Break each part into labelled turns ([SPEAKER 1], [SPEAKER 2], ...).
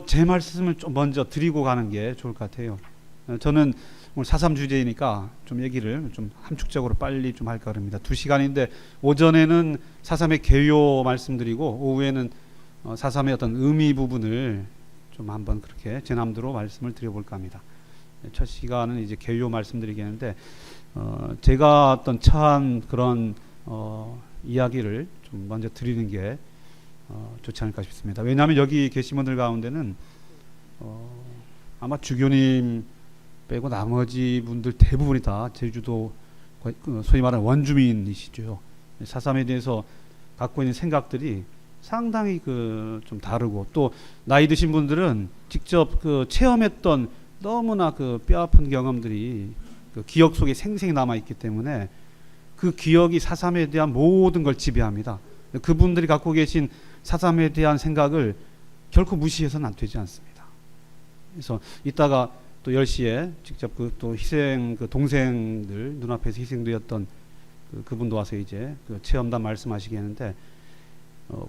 [SPEAKER 1] 제 말씀을 좀 먼저 드리고 가는 게 좋을 것 같아요. 저는 오늘 4.3 주제이니까 좀 얘기를 좀 함축적으로 빨리 좀 할까 합니다. 2시간인데 오전에는 4.3의 개요 말씀드리고 오후에는 4.3의 어떤 의미 부분을 좀 한번 그렇게 제 남대로 말씀을 드려볼까 합니다. 첫 시간은 이제 개요 말씀드리겠는데 제가 어떤 처한 그런 이야기를 좀 먼저 드리는 게 좋지 않을까 싶습니다. 왜냐하면 여기 계신 분들 가운데는 아마 주교님 빼고 나머지 분들 대부분이 다 제주도 소위 말하는 원주민이시죠. 4.3에 대해서 갖고 있는 생각들이 상당히 좀 다르고 또 나이 드신 분들은 직접 체험했던 너무나 뼈아픈 경험들이 기억 속에 생생히 남아있기 때문에 그 기억이 4.3에 대한 모든 걸 지배합니다. 그분들이 갖고 계신 4.3에 대한 생각을 결코 무시해서는 안 되지 않습니다. 그래서 이따가 또 10시에 직접 또 희생 동생들 눈앞에서 희생되었던 그분도 와서 이제 체험담 말씀하시겠는데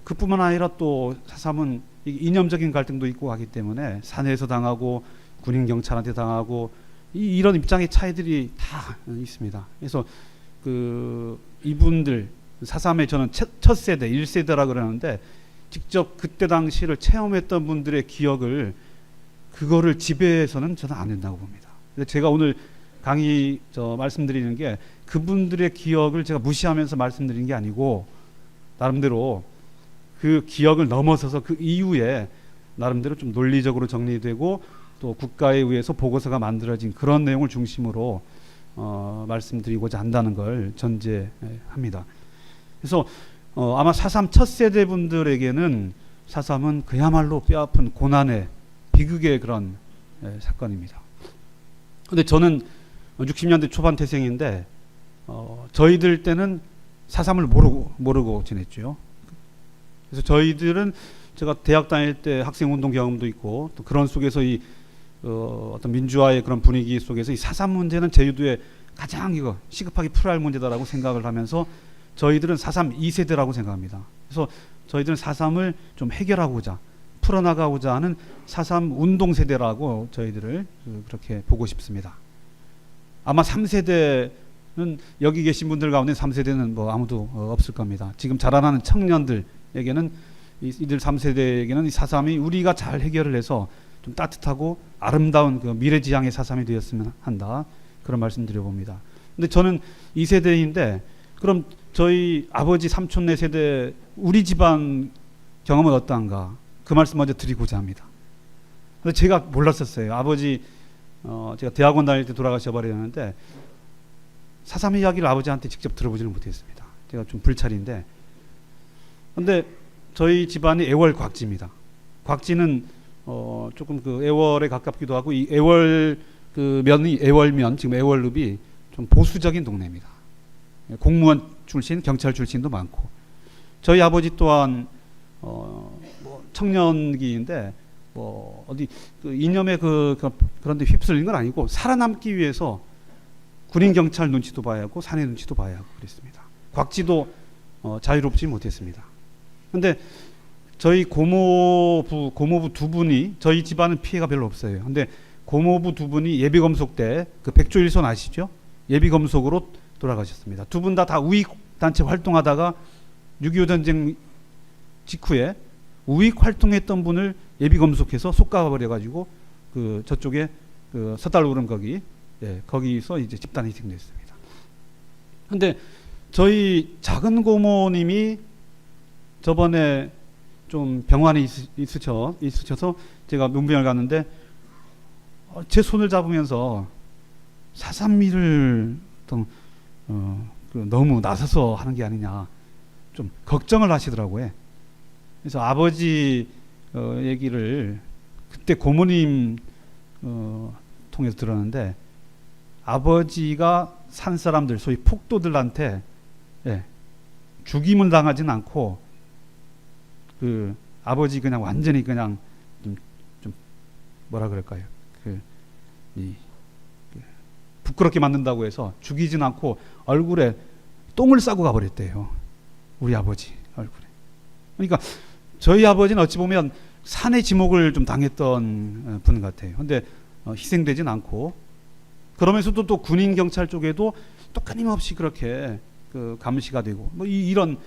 [SPEAKER 1] 그뿐만 아니라 또 4.3은 이념적인 갈등도 있고 하기 때문에 사내에서 당하고 군인 경찰한테 당하고 이런 입장의 차이들이 다 있습니다. 그래서 이분들 4.3의 저는 첫 세대 1세대라 그러는데 직접 그때 당시를 체험했던 분들의 기억을 그거를 지배해서는 저는 안 된다고 봅니다. 제가 오늘 강의 말씀드리는 게 그분들의 기억을 제가 무시하면서 말씀드리는 게 아니고 나름대로 그 기억을 넘어서서 그 이후에 나름대로 좀 논리적으로 정리되고 또 국가에 의해서 보고서가 만들어진 그런 내용을 중심으로 말씀드리고자 한다는 걸 전제합니다. 그래서 아마 4.3 첫 세대 분들에게는 4.3은 그야말로 뼈아픈 고난의 비극의 그런 사건입니다. 근데 저는 60년대 초반 태생인데 저희들 때는 4.3을 모르고 지냈죠. 그래서 저희들은 제가 대학 다닐 때 학생운동 경험도 있고 또 그런 속에서 어떤 민주화의 그런 분위기 속에서 이 4.3 문제는 제주도에 가장 시급하게 풀어야 할 문제다라고 생각을 하면서 저희들은 4.3 2세대라고 생각합니다. 그래서 저희들은 4.3을 좀 해결하고자 풀어나가고자 하는 4.3 운동세대라고 저희들을 그렇게 보고 싶습니다. 아마 3세대는 여기 계신 분들 가운데 3세대는 뭐 아무도 없을 겁니다. 지금 자라나는 청년들에게는 이들 3세대에게는 이 4.3이 우리가 잘 해결을 해서 좀 따뜻하고 아름다운 미래지향의 4.3이 되었으면 한다. 그런 말씀 드려봅니다. 근데 저는 2세대인데 그럼 저희 아버지 삼촌네 세대 우리 집안 경험은 어떠한가? 그 말씀 먼저 드리고자 합니다. 근데 제가 몰랐었어요. 아버지 제가 대학원 다닐 때 돌아가셔 버렸는데 4.3 이야기를 아버지한테 직접 들어보지는 못했습니다. 제가 좀 불찰인데 근데 저희 집안이 애월 곽지입니다. 곽지는 조금 애월에 가깝기도 하고 이 애월 면이 애월면 지금 애월읍이 좀 보수적인 동네입니다. 공무원 출신, 경찰 출신도 많고 저희 아버지 또한 청년기인데 어디 이념에 그런데 휩쓸린 건 아니고 살아남기 위해서 군인 경찰 눈치도 봐야 하고 사내 눈치도 봐야 하고 그랬습니다. 곽지도 자유롭지 못했습니다. 근데 저희 고모부 두 분이 저희 집안은 피해가 별로 없어요. 근데 고모부 두 분이 예비검속 때 백조일선 아시죠? 예비검속으로 돌아가셨습니다. 두 분 다 우익단체 활동하다가 6.25 전쟁 직후에 우익 활동했던 분을 예비검속해서 쏙가버려가지고 저쪽에 서달우름 거기서 이제 집단 희생됐습니다. 근데 저희 작은 고모님이 저번에 좀 병환에 있으셔서 제가 문병을 갔는데 제 손을 잡으면서 4.3을 너무 나서서 하는 게 아니냐 좀 걱정을 하시더라고요. 그래서 아버지 얘기를 그때 고모님 통해서 들었는데 아버지가 산 사람들 소위 폭도들한테 죽임을 당하진 않고 아버지 그냥 완전히 그냥 좀 뭐라 그럴까요? 부끄럽게 만든다고 해서 죽이진 않고 얼굴에 똥을 싸고 가버렸대요. 우리 아버지 얼굴에. 그러니까 저희 아버지는 어찌 보면 산의 지목을 좀 당했던 분 같아요. 근데 희생되진 않고, 그러면서도 또 군인 경찰 쪽에도 또 끊임없이 그렇게 그 감시가 되고, 뭐 이런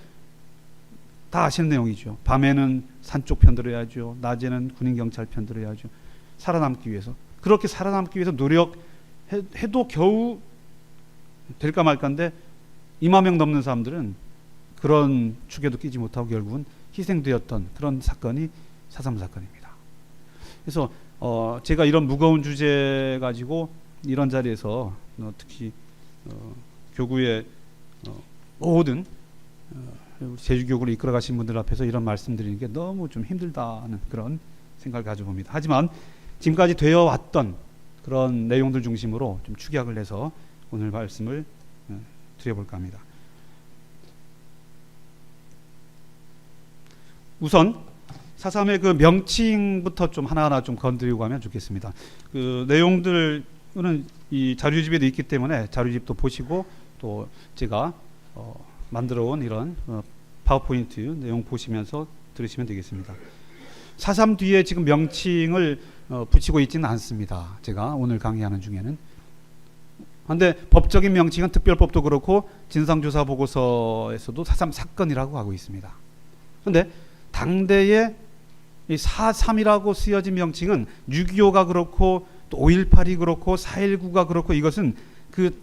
[SPEAKER 1] 다 아시는 내용이죠. 밤에는 산 쪽 편들어야죠. 낮에는 군인 경찰 편들어야죠. 살아남기 위해서. 그렇게 살아남기 위해서 노력해도 겨우 될까 말까인데 2만 명 넘는 사람들은 그런 축에도 끼지 못하고 결국은 희생되었던 그런 사건이 4.3 사건입니다. 그래서 제가 이런 무거운 주제 가지고 이런 자리에서 특히 교구의 모든 제주교구를 이끌어 가신 분들 앞에서 이런 말씀드리는 게 너무 좀 힘들다는 그런 생각을 가져봅니다. 하지만 지금까지 되어 왔던 그런 내용들 중심으로 좀 축약을 해서 오늘 말씀을 드려볼까 합니다. 우선 4.3의 그 명칭부터 좀 하나하나 좀 건드리고 가면 좋겠습니다. 그 내용들은 이 자료집에도 있기 때문에 자료집도 보시고 또 제가 만들어 온 이런 파워포인트 내용 보시면서 들으시면 되겠습니다. 4.3 뒤에 지금 명칭을 붙이고 있지는 않습니다. 제가 오늘 강의하는 중에는. 그런데 법적인 명칭은 특별법도 그렇고 진상조사 보고서에서도 4.3 사건이라고 하고 있습니다. 그런데 당대에 이 4.3이라고 쓰여진 명칭은 6.25가 그렇고 또 5.18이 그렇고 4.19가 그렇고 이것은 그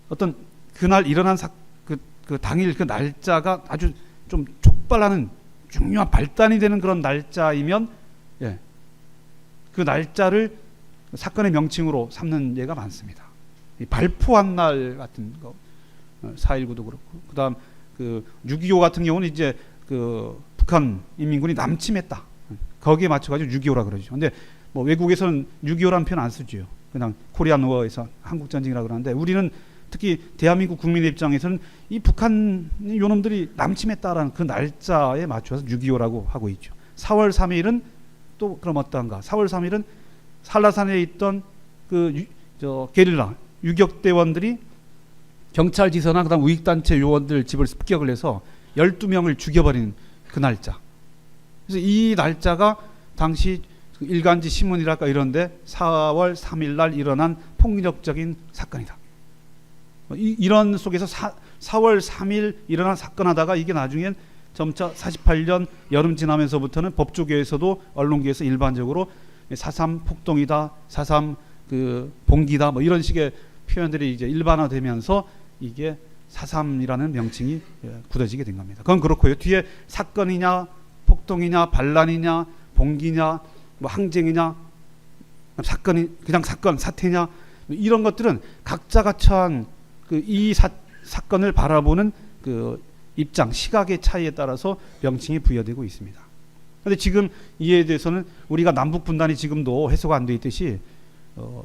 [SPEAKER 1] 어떤 그날 일어난 그 당일 그 날짜가 아주 좀 촉발하는 중요한 발단이 되는 그런 날짜이면 그 날짜를 사건의 명칭으로 삼는 예가 많습니다. 이 발포한 날 같은 거 4.19도 그렇고 그다음 그 6.25 같은 경우는 이제 그 북한 인민군이 남침했다. 거기에 맞춰가지고 6.25라 그러죠. 근데 뭐 외국에서는 6.25라는 표현 안 쓰죠. 그냥 코리안 워에서 한국 전쟁이라 그러는데 우리는 특히 대한민국 국민의 입장에서는 이 북한 요놈들이 남침했다라는 그 날짜에 맞춰서 6.25라고 하고 있죠. 4월 3일은 또 그럼 어떠한가? 4월 3일은 한라산에 있던 그 게릴라 유격대원들이 경찰지서나 그다음 우익단체 요원들 집을 습격을 해서 12명을 죽여버린 그 날짜. 그래서 이 날짜가 당시 일간지 신문이랄까 이런데 4월 3일 날 일어난 폭력적인 사건이다. 이런 속에서 4월 3일 일어난 사건 하다가 이게 나중엔 점차 48년 여름 지나면서부터는 법조계에서도 언론계에서 일반적으로 4.3 폭동이다, 4.3 그 봉기다 뭐 이런 식의 표현들이 이제 일반화되면서 이게 4.3이라는 명칭이 굳어지게 된 겁니다. 그건 그렇고요. 뒤에 사건이냐, 폭동이냐, 반란이냐, 봉기냐, 뭐 항쟁이냐, 사건이 그냥 사건, 사태냐 이런 것들은 각자가 처한 그 이 사건을 바라보는 그 입장, 시각의 차이에 따라서 명칭이 부여되고 있습니다. 그런데 지금 이에 대해서는 우리가 남북 분단이 지금도 해소가 안 돼 있듯이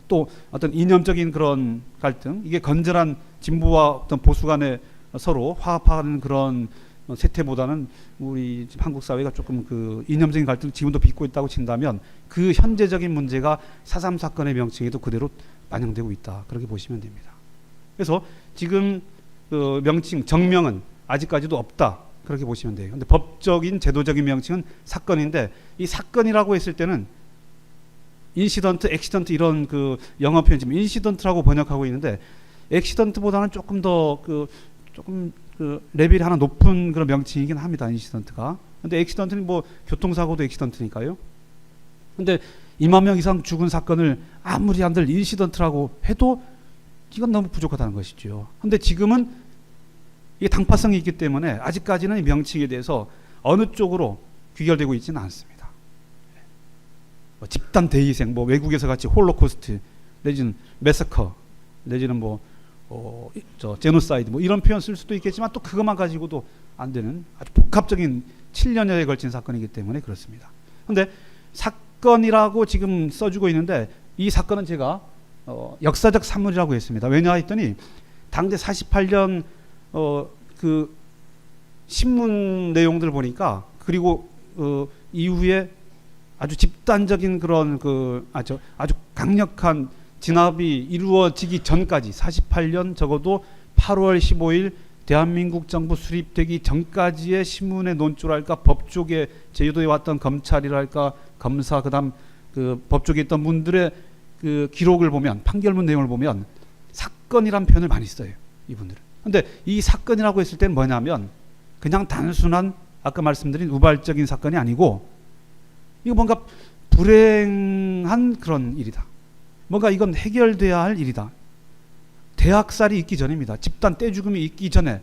[SPEAKER 1] 또 어떤 이념적인 그런 갈등, 이게 건전한 진보와 어떤 보수 간에 서로 화합하는 그런 세태보다는 우리 한국 사회가 조금 그 이념적인 갈등 지금도 빚고 있다고 친다면 그 현재적인 문제가 4.3 사건의 명칭에도 그대로 반영되고 있다. 그렇게 보시면 됩니다. 그래서 지금 그 명칭, 정명은 아직까지도 없다. 그렇게 보시면 돼요. 근데 법적인 제도적인 명칭은 사건인데 이 사건이라고 했을 때는 인시던트, 액시던트 이런 그 영어 표현 지금 인시던트라고 번역하고 있는데 액시던트보다는 조금 더 조금 레벨이 하나 높은 그런 명칭이긴 합니다. 인시던트가. 근데 액시던트는 뭐 교통사고도 액시던트니까요. 근데 2만 명 이상 죽은 사건을 아무리 한들 인시던트라고 해도 이건 너무 부족하다는 것이죠. 근데 지금은 이게 당파성이 있기 때문에 아직까지는 이 명칭에 대해서 어느 쪽으로 귀결되고 있지는 않습니다. 뭐 집단 대희생, 뭐 외국에서 같이 홀로코스트, 내지는 메서커, 내지는 뭐 제노사이드, 뭐 이런 표현 쓸 수도 있겠지만 또 그것만 가지고도 안 되는 아주 복합적인 7년여에 걸친 사건이기 때문에 그렇습니다. 그런데 사건이라고 지금 써주고 있는데 이 사건은 제가 역사적 산물이라고 했습니다. 왜냐 했더니 당대 48년 그 신문 내용들 보니까 그리고 이후에 아주 집단적인 그런 아주 강력한 진압이 이루어지기 전까지 48년 적어도 8월 15일 대한민국 정부 수립되기 전까지의 신문의 논조랄까, 법조계 제주도에 왔던 검찰이랄까, 검사, 그다음 그 법조계에 있던 분들의 그 기록을 보면, 판결문 내용을 보면 사건이란 표현을 많이 써요, 이분들은. 근데 이 사건이라고 했을 때는 뭐냐면 그냥 단순한 아까 말씀드린 우발적인 사건이 아니고 이거 뭔가 불행한 그런 일이다. 뭔가 이건 해결돼야 할 일이다. 대학살이 있기 전입니다. 집단 떼죽음이 있기 전에,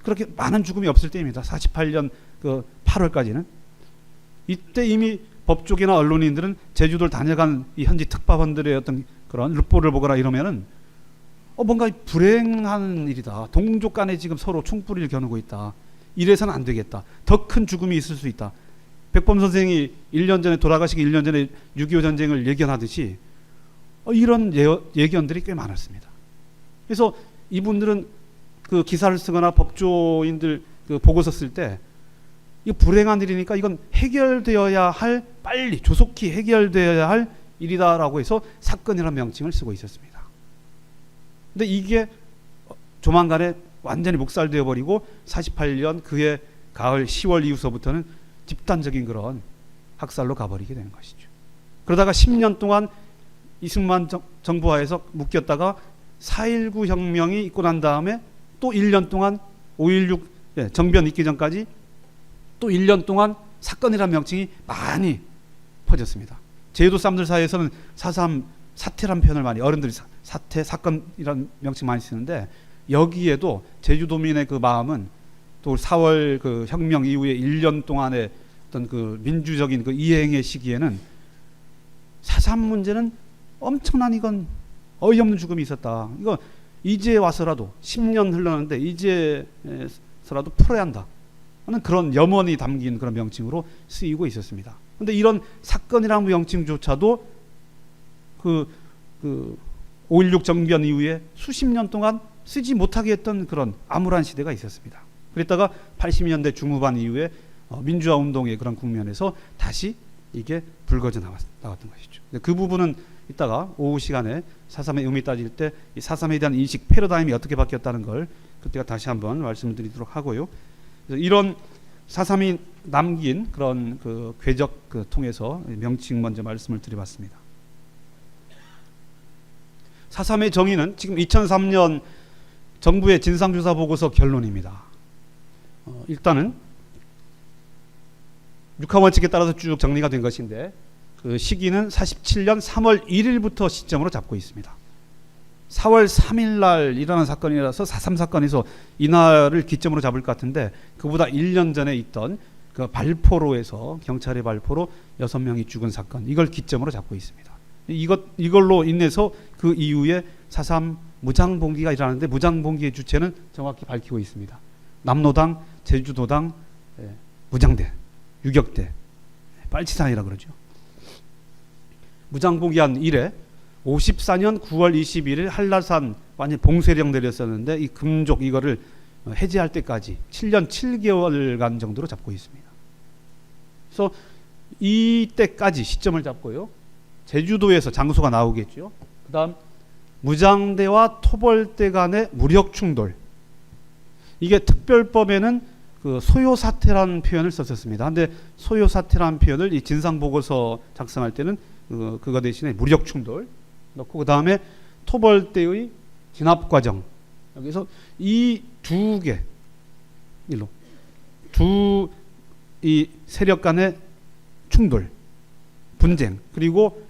[SPEAKER 1] 그렇게 많은 죽음이 없을 때입니다. 48년 그 8월까지는. 이때 이미 법조계나 언론인들은 제주도를 다녀간 이 현지 특파원들의 어떤 그런 르포를 보거나 이러면은 뭔가 불행한 일이다. 동족 간에 지금 서로 총불을 겨누고 있다. 이래서는 안 되겠다. 더 큰 죽음이 있을 수 있다. 백범 선생이 1년 전에 돌아가시기 1년 전에 6.25 전쟁을 예견하듯이 이런 예견들이 꽤 많았습니다. 그래서 이분들은 그 기사를 쓰거나 법조인들 그 보고서 쓸 때 이거 불행한 일이니까 이건 해결되어야 할, 빨리 조속히 해결되어야 할 일이다라고 해서 사건이라는 명칭을 쓰고 있었습니다. 근데 이게 조만간에 완전히 묵살되어 버리고 48년 그해 가을 10월 이후서부터는 집단적인 그런 학살로 가버리게 되는 것이죠. 그러다가 10년 동안 이승만 정부 하에서 묶였다가 4.19 혁명이 있고 난 다음에 또 1년 동안 5.16 정변 있기 전까지 또 1년 동안 사건이라는 명칭이 많이 퍼졌습니다. 제주도 사람들 사이에서는 4.3 사태라는 표현을 많이, 어른들이 사태, 사건이라는 명칭 많이 쓰는데, 여기에도 제주도민의 그 마음은 또 4월 그 혁명 이후에 1년 동안의 어떤 그 민주적인 그 이행의 시기에는 4.3 문제는 엄청난, 이건 어이없는 죽음이 있었다. 이거 이제 와서라도 10년 흘렀는데 이제서라도 풀어야 한다 하는 그런 염원이 담긴 그런 명칭으로 쓰이고 있었습니다. 그런데 이런 사건이라는 명칭조차도 그 5.16 정변 이후에 수십 년 동안 쓰지 못하게 했던 그런 암울한 시대가 있었습니다. 그랬다가 80년대 중후반 이후에 민주화 운동의 그런 국면에서 다시 이게 불거져 나왔던 것이죠. 그 부분은 이따가 오후 시간에 4.3의 의미 따질 때 이 4.3에 대한 인식 패러다임이 어떻게 바뀌었다는 걸 그때가 다시 한번 말씀드리도록 하고요. 그래서 이런 4.3이 남긴 그런 그 궤적 통해서 명칭 먼저 말씀을 드려봤습니다. 4.3의 정의는 지금 2003년 정부의 진상조사 보고서 결론입니다. 일단은 육하원칙에 따라서 쭉 정리가 된 것인데, 그 시기는 47년 3월 1일부터 시점으로 잡고 있습니다. 4월 3일 날 일어난 사건이라서 4.3 사건에서 이날을 기점으로 잡을 것 같은데, 그보다 1년 전에 있던 그 발포로에서 경찰의 발포로 6명이 죽은 사건, 이걸 기점으로 잡고 있습니다. 이걸로 인해서 그 이후에 4.3 무장봉기가 일어나는데, 무장봉기의 주체는 정확히 밝히고 있습니다. 남로당, 제주도당, 무장대, 유격대, 빨치산이라 그러죠. 무장봉기한 이래 54년 9월 21일 한라산 완전 봉쇄령 내렸었는데, 이 금족 이거를 해제할 때까지 7년 7개월간 정도로 잡고 있습니다. 그래서 이때까지 시점을 잡고요. 제주도에서 장소가 나오겠죠. 그 다음 무장대와 토벌대 간의 무력 충돌. 이게 특별법에는 그 소요사태라는 표현을 썼었습니다. 근데 소요사태라는 표현을 이 진상보고서 작성할 때는 그거 대신에 무력 충돌 넣고, 그 다음에 토벌대의 진압과정. 여기서 이 두 개, 이 세력 간의 충돌, 분쟁, 그리고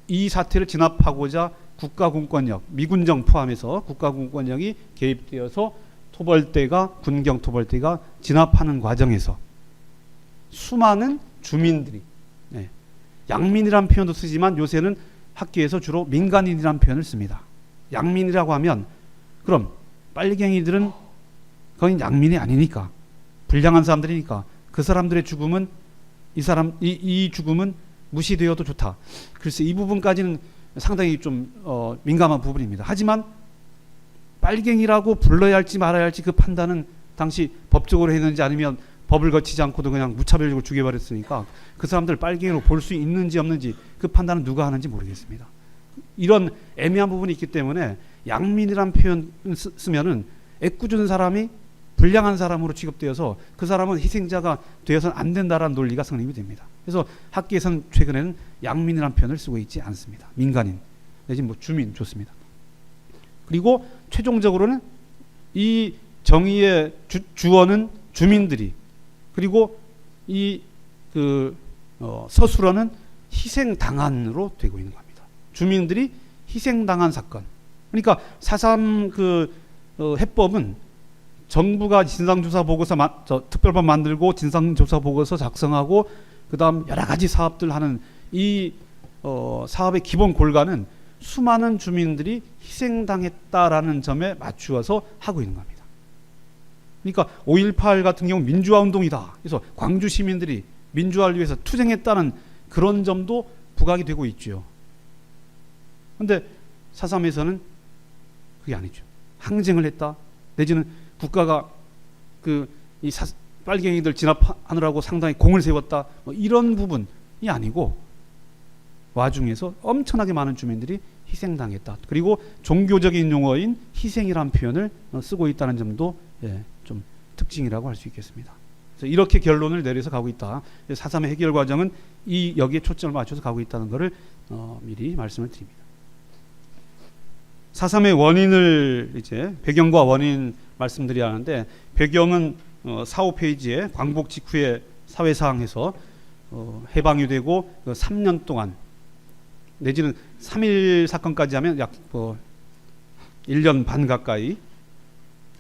[SPEAKER 1] 이 사태를 진압하고자 국가공권력, 미군정 포함해서 국가공권력이 개입되어서 토벌대가, 군경 토벌대가 진압하는 과정에서 수많은 주민들이, 양민이라는 표현도 쓰지만 요새는 학계에서 주로 민간인이라는 표현을 씁니다. 양민이라고 하면 그럼 빨갱이들은 거긴 양민이 아니니까, 불량한 사람들이니까 그 사람들의 죽음은 이 죽음은 무시되어도 좋다. 글쎄, 이 부분까지는 상당히 좀 민감한 부분입니다. 하지만 빨갱이라고 불러야 할지 말아야 할지 그 판단은 당시 법적으로 했는지 아니면 법을 거치지 않고도 그냥 무차별적으로 죽여버렸으니까 그 사람들 빨갱이로 볼 수 있는지 없는지 그 판단은 누가 하는지 모르겠습니다. 이런 애매한 부분이 있기 때문에 양민이란 표현 쓰면은 애꿎은 사람이 불량한 사람으로 취급되어서 그 사람은 희생자가 되어서는 안 된다라는 논리가 성립이 됩니다. 그래서 학계에서는 최근에는 양민이라는 표현을 쓰고 있지 않습니다. 민간인 내지는 뭐 주민 좋습니다. 그리고 최종적으로는 이 정의의 주어는 주민들이, 그리고 이 서술어는 희생당한으로 되고 있는 겁니다. 주민들이 희생당한 사건. 그러니까 4.3 해법은 정부가 진상조사 보고서 특별법 만들고 진상조사 보고서 작성하고 그다음 여러 가지 사업들 하는 이 사업의 기본 골간은 수많은 주민들이 희생당했다라는 점에 맞추어서 하고 있는 겁니다. 그러니까 5.18 같은 경우 민주화 운동이다. 그래서 광주 시민들이 민주화를 위해서 투쟁했다는 그런 점도 부각이 되고 있죠. 그런데 4.3에서는 그게 아니죠. 항쟁을 했다. 내지는 국가가 이 빨갱이들 진압하느라고 상당히 공을 세웠다. 뭐 이런 부분이 아니고 와중에서 엄청나게 많은 주민들이 희생당했다. 그리고 종교적인 용어인 희생이라는 표현을 쓰고 있다는 점도 좀 특징이라고 할 수 있겠습니다. 그래서 이렇게 결론을 내려서 가고 있다. 4.3의 해결 과정은 여기에 초점을 맞춰서 가고 있다는 것을 미리 말씀을 드립니다. 4.3의 원인을 이제 배경과 원인 말씀드려야 하는데, 배경은 4, 5페이지에 광복 직후의 사회상에서 해방이 되고 3년 동안 내지는 3.1 사건까지 하면 약 1년 반 가까이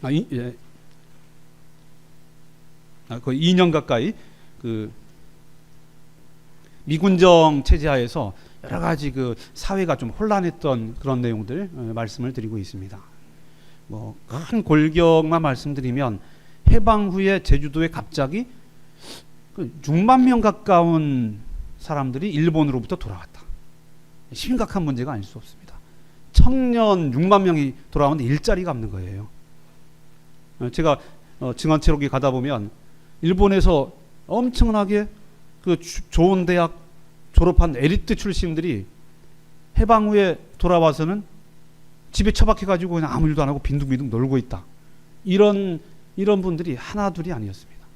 [SPEAKER 1] 거의 2년 가까이 미군정 체제하에서 여러 가지 사회가 좀 혼란했던 그런 내용들 말씀을 드리고 있습니다. 큰 골격만 말씀드리면 해방 후에 제주도에 갑자기 6만 명 가까운 사람들이 일본으로부터 돌아왔다. 심각한 문제가 아닐 수 없습니다. 청년 6만 명이 돌아오는데 일자리가 없는 거예요. 제가 증언체록에 가다 보면 일본에서 엄청나게 좋은 대학 졸업한 에리트 출신들이 해방 후에 돌아와서는 집에 처박혀가지고 그냥 아무 일도 안 하고 빈둥빈둥 놀고 있다. 이런 분들이 하나 둘이 아니었습니다.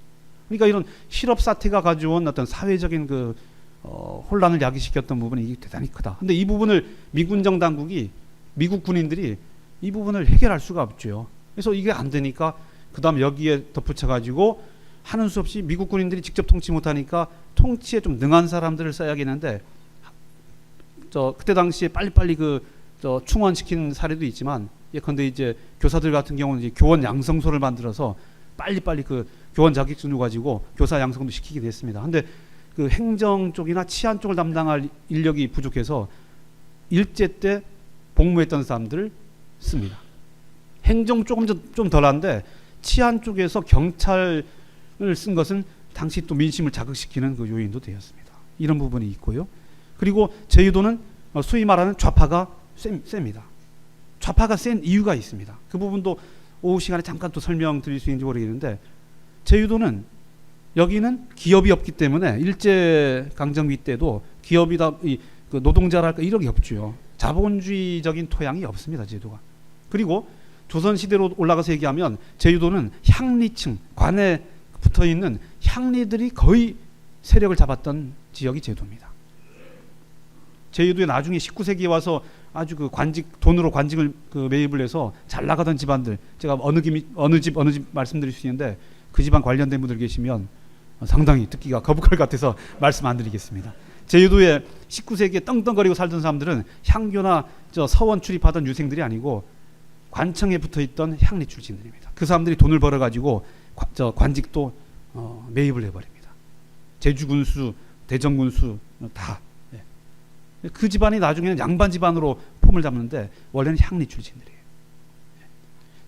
[SPEAKER 1] 그러니까 이런 실업 사태가 가져온 어떤 사회적인 혼란을 야기시켰던 부분이 대단히 크다. 근데 이 부분을 미군정 당국이, 미국 군인들이 이 부분을 해결할 수가 없죠. 그래서 이게 안 되니까 그 다음 여기에 덧붙여가지고 하는 수 없이 미국 군인들이 직접 통치 못하니까 통치에 좀 능한 사람들을 써야겠는데, 그때 당시에 빨리빨리 충원시킨 사례도 있지만, 예컨대 이제 교사들 같은 경우는 이제 교원 양성소를 만들어서 빨리빨리 교원 자격증을 가지고 교사 양성도 시키게 됐습니다. 근데 행정 쪽이나 치안 쪽을 담당할 인력이 부족해서 일제 때 복무했던 사람들을 씁니다. 행정 조금 좀 덜한데 치안 쪽에서 경찰을 쓴 것은 당시 또 민심을 자극시키는 요인도 되었습니다. 이런 부분이 있고요. 그리고 제주도는 소위 말하는 좌파가 셉니다. 좌파가 센 이유가 있습니다. 그 부분도 오후 시간에 잠깐 또 설명드릴 수 있는지 모르겠는데, 제주도는 여기는 기업이 없기 때문에 일제 강점기 때도 기업이다, 노동자랄까 이런 게 없죠. 자본주의적인 토양이 없습니다. 제주도가. 그리고 조선시대로 올라가서 얘기하면 제주도는 향리층, 관에 붙어있는 향리들이 거의 세력을 잡았던 지역이 제주도입니다. 제주도에 나중에 19세기에 와서 아주 돈으로 관직을 매입을 해서 잘 나가던 집안들, 제가 어느 집 말씀드릴 수 있는데 그 집안 관련된 분들 계시면 상당히 듣기가 거북할 것 같아서 말씀 안 드리겠습니다. 제주도에 19세기에 떵떵거리고 살던 사람들은 향교나 서원 출입하던 유생들이 아니고 관청에 붙어있던 향리 출신들입니다. 그 사람들이 돈을 벌어가지고 관직도 매입을 해버립니다. 제주군수, 대전군수 다. 그 집안이 나중에는 양반 집안으로 폼을 잡는데 원래는 향리 출신들이에요.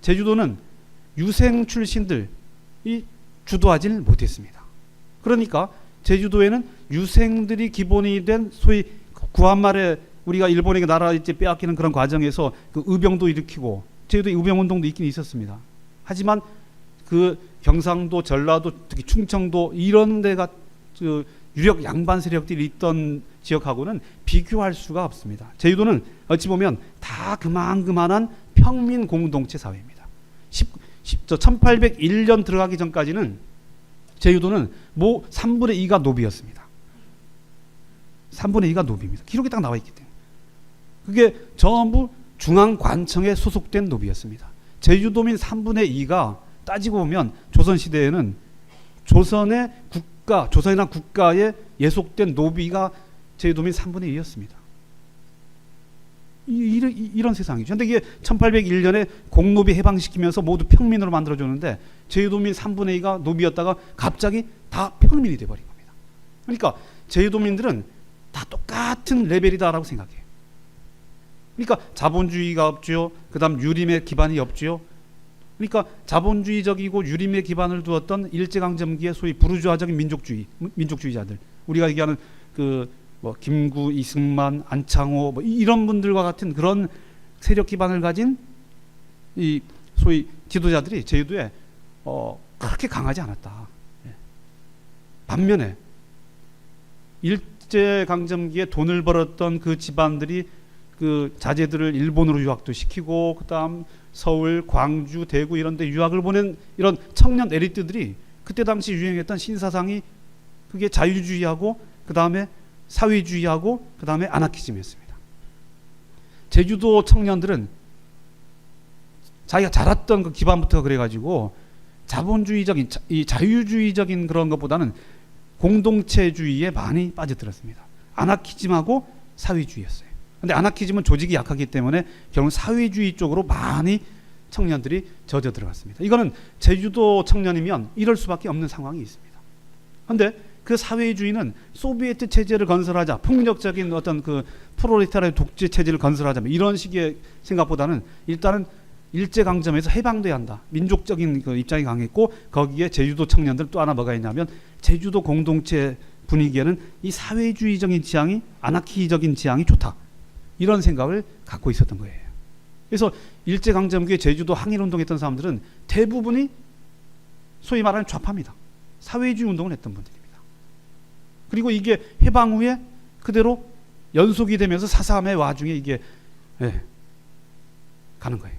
[SPEAKER 1] 제주도는 유생 출신들이 주도하지는 못했습니다. 그러니까 제주도에는 유생들이 기본이 된 소위 구한말에 우리가 일본에게 나라 이제 빼앗기는 그런 과정에서 의병도 일으키고 제주도에 의병운동도 있긴 있었습니다. 하지만 경상도, 전라도, 특히 충청도 이런 데가 유력 양반 세력들이 있던 지역하고는 비교할 수가 없습니다. 제주도는 어찌 보면 다 그만한 평민 공동체 사회입니다. 1801년 들어가기 전까지는 제주도는 3분의 2가 노비였습니다. 3분의 2가 노비입니다. 기록이 딱 나와 있기 때문에. 그게 전부 중앙관청에 소속된 노비였습니다. 제주도민 3분의 2가 따지고 보면 조선시대에는 조선이라는 국가에 예속된 노비가 제주도민 3분의 2였습니다. 이런 세상이죠. 근데 이게 1801년에 공노비 해방시키면서 모두 평민으로 만들어줬는데 제주도민 3분의 2가 노비였다가 갑자기 다 평민이 돼버린 겁니다. 그러니까 제주도민들은 다 똑같은 레벨이다라고 생각해요. 그러니까 자본주의가 없죠. 그 다음 유림의 기반이 없죠. 그러니까 자본주의적이고 유림의 기반을 두었던 일제강점기의 소위 부르주아적인 민족주의자들, 우리가 얘기하는 김구, 이승만, 안창호 이런 분들과 같은 그런 세력 기반을 가진 이 소위 지도자들이 제주도에 그렇게 강하지 않았다. 반면에 일제강점기에 돈을 벌었던 그 집안들이 그 자제들을 일본으로 유학도 시키고 그다음 서울, 광주, 대구 이런 데 유학을 보낸 이런 청년 엘리트들이 그때 당시 유행했던 신사상이 그게 자유주의하고 그다음에 사회주의하고 그다음에 아나키즘이었습니다. 제주도 청년들은 자기가 자랐던 그 기반부터 그래가지고 자본주의적인 이 자유주의적인 그런 것보다는 공동체주의에 많이 빠져들었습니다. 아나키즘하고 사회주의였어요. 근데 아나키즘은 조직이 약하기 때문에 결국 사회주의 쪽으로 많이 청년들이 젖어 들어갔습니다. 이거는 제주도 청년이면 이럴 수밖에 없는 상황이 있습니다. 그런데 그 사회주의는 소비에트 체제를 건설하자, 폭력적인 어떤 그 프롤레타리아 독재 체제를 건설하자 이런 식의 생각보다는 일단은 일제강점에서 해방돼야 한다. 민족적인 그 입장이 강했고 거기에 제주도 청년들 또 하나 뭐가 있냐면 제주도 공동체 분위기에는 이 사회주의적인 지향이 아나키적인 지향이 좋다. 이런 생각을 갖고 있었던 거예요. 그래서 일제강점기에 제주도 항일운동했던 사람들은 대부분이 소위 말하는 좌파입니다. 사회주의 운동을 했던 분들입니다. 그리고 이게 해방 후에 그대로 연속이 되면서 4.3의 와중에 이게 가는 거예요.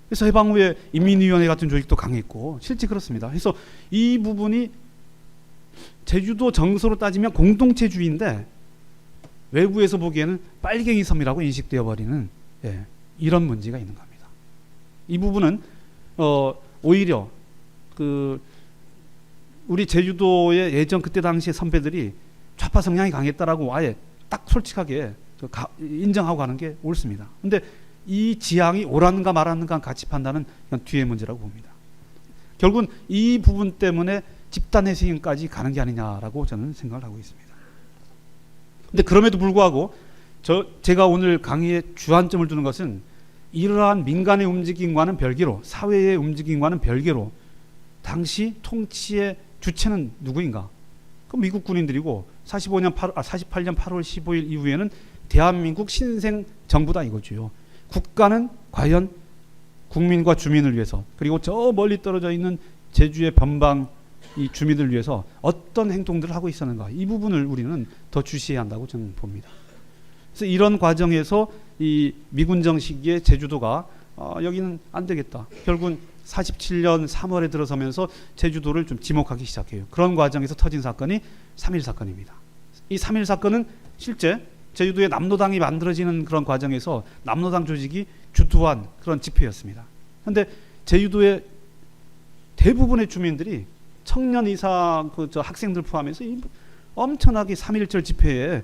[SPEAKER 1] 그래서 해방 후에 인민위원회 같은 조직도 강했고 실제 그렇습니다. 그래서 이 부분이 제주도 정서로 따지면 공동체주의인데 외부에서 보기에는 빨갱이 섬이라고 인식되어 버리는 이런 문제가 있는 겁니다. 이 부분은 오히려 우리 제주도의 예전 그때 당시의 선배들이 좌파 성향이 강했다라고 아예 딱 솔직하게 인정하고 가는 게 옳습니다. 근데 이 지향이 옳았는가 말았는가 같이 판단은 뒤의 문제라고 봅니다. 결국은 이 부분 때문에 집단회생까지 가는 게 아니냐라고 저는 생각을 하고 있습니다. 근데 그럼에도 불구하고 제가 오늘 강의에 주안점을 두는 것은 이러한 민간의 움직임과는 별개로 사회의 움직임과는 별개로 당시 통치의 주체는 누구인가? 그 미국 군인들이고 48년 8월 15일 이후에는 대한민국 신생 정부다 이거죠. 국가는 과연 국민과 주민을 위해서 그리고 저 멀리 떨어져 있는 제주의 변방 이 주민들 위해서 어떤 행동들을 하고 있었는가 이 부분을 우리는 더 주시해야 한다고 저는 봅니다. 그래서 이런 과정에서 이 미군정 시기에 제주도가 여기는 안 되겠다. 결국은 47년 3월에 들어서면서 제주도를 좀 지목하기 시작해요. 그런 과정에서 터진 사건이 3.1 사건입니다. 이 3.1 사건은 실제 제주도의 남로당이 만들어지는 그런 과정에서 남로당 조직이 주도한 그런 집회였습니다. 그런데 제주도의 대부분의 주민들이 청년 이상 학생들 포함해서 엄청나게 3.1절 집회에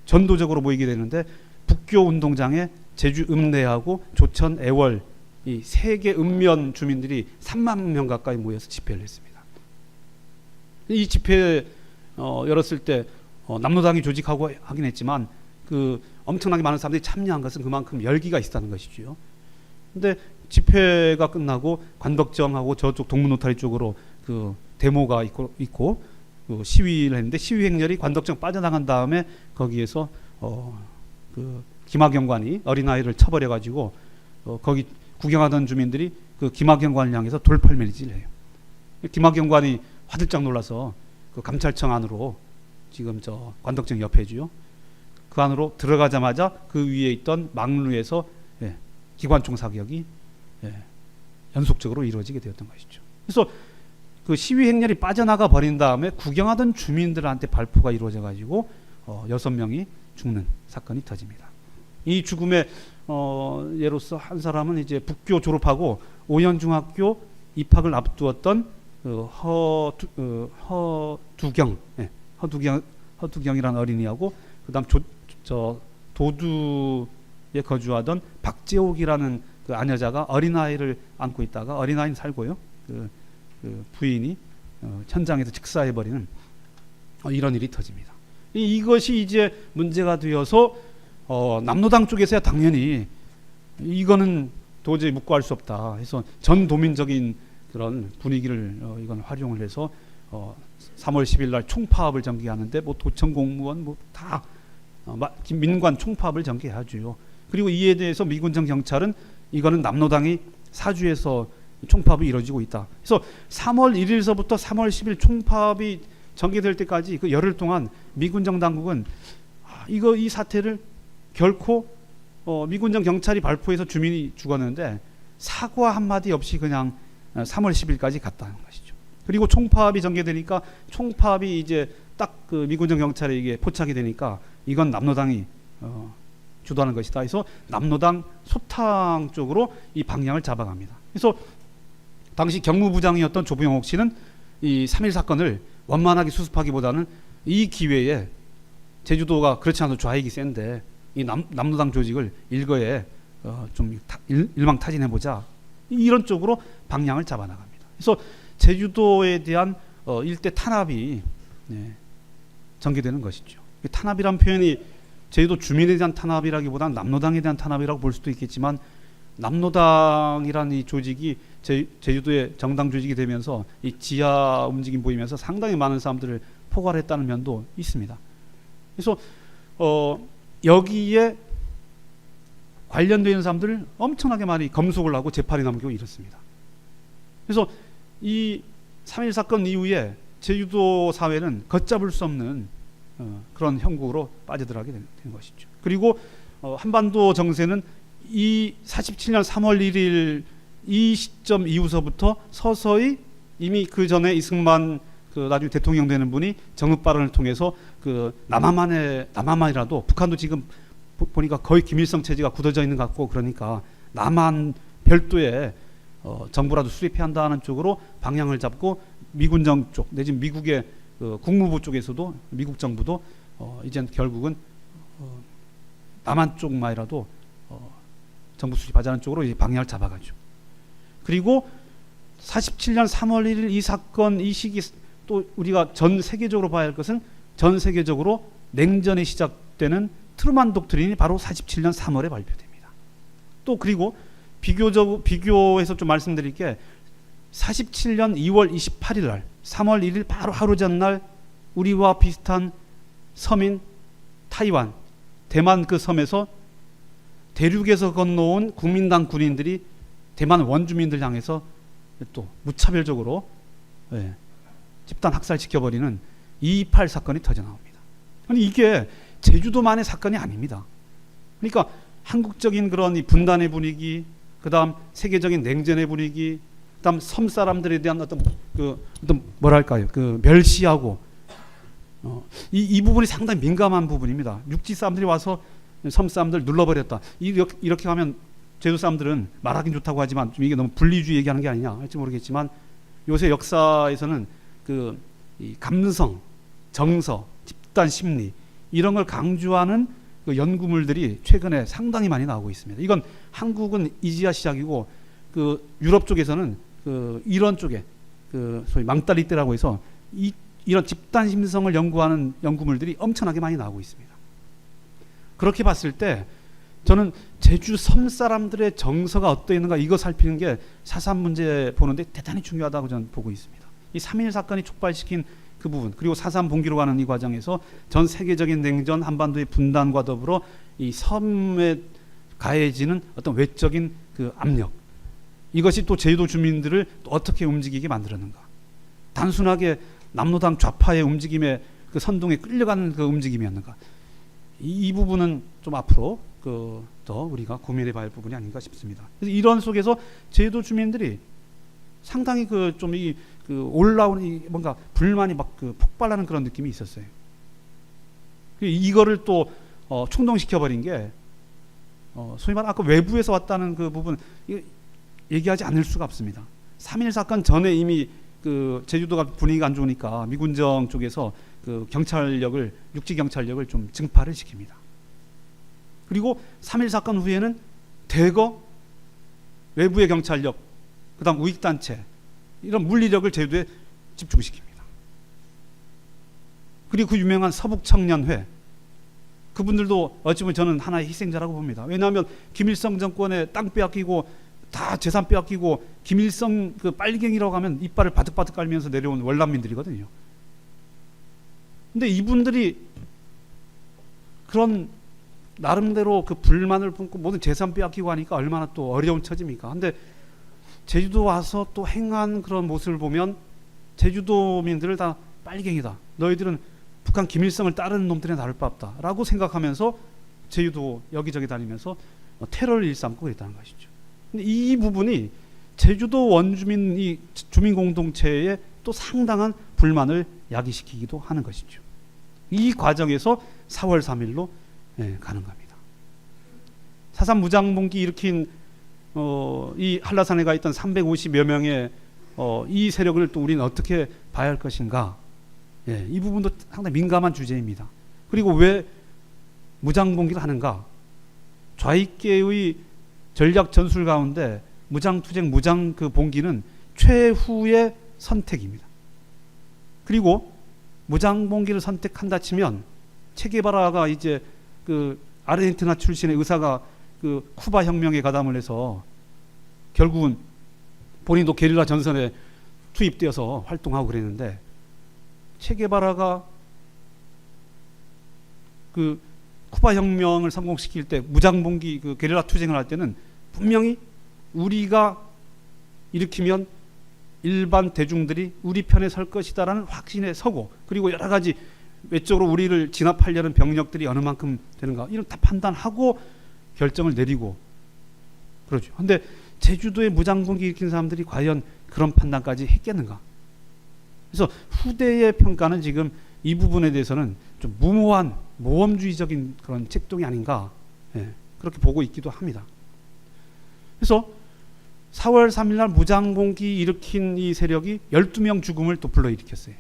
[SPEAKER 1] 전도적으로 모이게 되는데 북교 운동장에 제주 읍내하고 조천 애월 이 세 개 읍면 주민들이 3만 명 가까이 모여서 집회를 했습니다. 이 집회 열었을 때 남로당이 조직하고 하긴 했지만 그 엄청나게 많은 사람들이 참여한 것은 그만큼 열기가 있었다는 것이죠. 근데 집회가 끝나고 관덕정하고 저쪽 동문노타리 쪽으로 그 데모가 있고 그 시위를 했는데 시위 행렬이 관덕정 빠져나간 다음에 거기에서 그 김학영관이 어린아이를 쳐버려 가지고 거기 구경하던 주민들이 그 김학영관을 향해서 돌팔매질을 해요. 김학영관이 화들짝 놀라서 그 감찰청 안으로 지금 저 관덕정 옆에죠. 그 안으로 들어가자마자 그 위에 있던 망루에서 기관총 사격이 연속적으로 이루어지게 되었던 것이죠. 그래서 그 시위 행렬이 빠져나가 버린 다음에 구경하던 주민들한테 발포가 이루어져 가지고 6명이 죽는 사건이 터집니다. 이 죽음의 예로서 한 사람은 이제 북교 졸업하고 오연중학교 입학을 앞두었던 허두경이라는 어린이하고 그다음 도두에 거주하던 박재옥이라는 그 아녀자가 어린아이를 안고 있다가 어린아이는 살고요. 그 부인이 현장에서 즉사해버리는 이런 일이 터집니다. 이것이 이제 문제가 되어서 남로당 쪽에서야 당연히 이거는 도저히 묵고할 수 없다 해서 전도민적인 그런 분위기를 이건 활용을 해서 3월 10일 날 총파업을 전개하는데 뭐 도청 공무원 뭐 다 민관 총파업을 전개하죠. 그리고 이에 대해서 미군정 경찰은 이거는 남로당이 사주에서 총파업이 이루어지고 있다. 그래서 3월 1일서부터 3월 10일 총파업이 전개될 때까지 그 열흘 동안 미군정 당국은 이 사태를 결코 미군정 경찰이 발포해서 주민이 죽었는데 사과 한마디 없이 그냥 3월 10일까지 갔다는 것이죠. 그리고 총파업이 전개되니까 총파업이 이제 딱 그 미군정 경찰에게 포착이 되니까 이건 남로당이 주도하는 것이다. 그래서 남로당 소탕 쪽으로 이 방향을 잡아갑니다. 그래서 당시 경무부장이었던 조부영옥 씨는 이 3.1 사건을 원만하게 수습하기보다는 이 기회에 제주도가 그렇지 않아도 좌익이 센데 이 남로당 조직을 일거에 좀 일망타진해보자 이런 쪽으로 방향을 잡아나갑니다. 그래서 제주도에 대한 일대 탄압이 전개되는 것이죠. 탄압이란 표현이 제주도 주민에 대한 탄압이라기보다는 남로당에 대한 탄압이라고 볼 수도 있겠지만 남로당이라는 이 조직이 제주도의 정당 조직이 되면서 이 지하 움직임 보이면서 상당히 많은 사람들을 포괄했다는 면도 있습니다. 그래서 여기에 관련되는 사람들을 엄청나게 많이 검속을 하고 재판에 넘기고 이렇습니다. 그래서 이 3.1 사건 이후에 제주도 사회는 걷잡을 수 없는 그런 형국으로 빠져들어가게 된 것이죠. 그리고 한반도 정세는 이 47년 3월 1일 이 시점 이후서부터 서서히 이미 그 전에 이승만 그 나중에 대통령 되는 분이 정읍 발언을 통해서 그 남한만이라도 북한도 지금 보니까 거의 김일성 체제가 굳어져 있는 것 같고 그러니까 남한 별도의 정부라도 수립해야 한다는 쪽으로 방향을 잡고 미군정 쪽 내지 미국의 국무부 쪽에서도 미국 정부도 이젠 결국은 남한 쪽만이라도 정부 수립하자는 쪽으로 이제 방향을 잡아가죠. 그리고 47년 3월 1일 이 사건 이 시기 또 우리가 전 세계적으로 봐야 할 것은 전 세계적으로 냉전이 시작되는 트루만 독트린이 바로 47년 3월에 발표됩니다. 또 그리고 비교해서 좀 말씀드릴 게 47년 2월 28일 날 3월 1일 바로 하루 전날 우리와 비슷한 섬인 타이완 대만 그 섬에서 대륙에서 건너온 국민당 군인들이 대만 원주민들 향해서 또 무차별적으로 집단 학살시켜버리는 2.28 사건이 터져나옵니다. 아니 이게 제주도만의 사건이 아닙니다. 그러니까 한국적인 그런 이 분단의 분위기, 그다음 세계적인 냉전의 분위기, 그다음 섬 사람들에 대한 어떤 뭐랄까요, 그 멸시하고 이 부분이 상당히 민감한 부분입니다. 육지 사람들이 와서 섬 사람들 눌러버렸다. 이렇게 하면 제주 사람들은 말하긴 좋다고 하지만 좀 이게 너무 분리주의 얘기하는 게 아니냐 할지 모르겠지만 요새 역사에서는 이 감성, 정서, 집단 심리 이런 걸 강조하는 그 연구물들이 최근에 상당히 많이 나오고 있습니다. 이건 한국은 이제야 시작이고 그 유럽 쪽에서는 그 이런 쪽에 그 소위 망다리 때라고 해서 이런 집단 심성을 연구하는 연구물들이 엄청나게 많이 나오고 있습니다. 그렇게 봤을 때 저는 제주 섬 사람들의 정서가 어떠했는가 이거 살피는 게 4.3 문제 보는데 대단히 중요하다고 저는 보고 있습니다. 이 3.1 사건이 촉발시킨 그 부분 그리고 4.3 봉기로 가는 이 과정에서 전 세계적인 냉전 한반도의 분단과 더불어 이 섬에 가해지는 어떤 외적인 그 압력 이것이 또 제주도 주민들을 또 어떻게 움직이게 만들었는가. 단순하게 남로당 좌파의 움직임에 그 선동에 끌려가는 그 움직임이었는가. 이 부분은 좀 앞으로 더 우리가 고민해봐야 할 부분이 아닌가 싶습니다. 그래서 이런 속에서 제주도 주민들이 상당히 올라오는 뭔가 불만이 막 폭발하는 그런 느낌이 있었어요. 이거를 또 충동시켜버린 게 소위 말해 아까 외부에서 왔다는 그 부분 얘기하지 않을 수가 없습니다. 3.1 사건 전에 이미 제주도가 분위기가 안 좋으니까 미군정 쪽에서 육지 경찰력을 좀 증파를 시킵니다. 그리고 3.1 사건 후에는 대거 외부의 경찰력, 그다음 우익단체 이런 물리력을 제주도에 집중시킵니다. 그리고 그 유명한 서북청년회, 그분들도 어찌 보면 저는 하나의 희생자라고 봅니다. 왜냐하면 김일성 정권에 땅 빼앗기고 다 재산 빼앗기고 김일성 빨갱이라고 하면 이빨을 바득바득 깔면서 내려온 월남민들이거든요. 근데 이분들이 그런 나름대로 불만을 품고 모든 재산 빼앗기고 하니까 얼마나 또 어려운 처지입니까? 근데 제주도 와서 또 행한 그런 모습을 보면 제주도민들을 다 빨갱이다, 너희들은 북한 김일성을 따르는 놈들에 나를 바 없다 라고 생각하면서 제주도 여기저기 다니면서 테러를 일삼고 그랬다는 것이죠. 근데 이 부분이 제주도 원주민 이 주민공동체에 또 상당한 불만을 야기시키기도 하는 것이죠. 이 과정에서 4월 3일로 가는 겁니다. 4.3 무장봉기 일으킨 이 한라산에 가 있던 350여 명의 이 세력을 또 우리는 어떻게 봐야 할 것인가, 이 부분도 상당히 민감한 주제입니다. 그리고 왜 무장봉기를 하는가? 좌익계의 전략 전술 가운데 무장투쟁, 무장봉기는 최후의 선택입니다. 그리고 무장봉기를 선택한다 치면 체게바라가 이제 아르헨티나 출신의 의사가 쿠바 혁명에 가담을 해서 결국은 본인도 게릴라 전선에 투입되어서 활동하고 그랬는데, 체게바라가 쿠바 혁명을 성공시킬 때 무장봉기 게릴라 투쟁을 할 때는 분명히 우리가 일으키면 일반 대중들이 우리 편에 설 것이다라는 확신에 서고, 그리고 여러 가지 외적으로 우리를 진압하려는 병력들이 어느 만큼 되는가 이런 다 판단하고 결정을 내리고 그러죠. 근데 제주도에 무장봉기 일으킨 사람들이 과연 그런 판단까지 했겠는가? 그래서 후대의 평가는 지금 이 부분에 대해서는 좀 무모한 모험주의적인 그런 책동이 아닌가, 그렇게 보고 있기도 합니다. 그래서 4월 3일 날 무장봉기 일으킨 이 세력이 12명 죽음을 또 불러일으켰어요.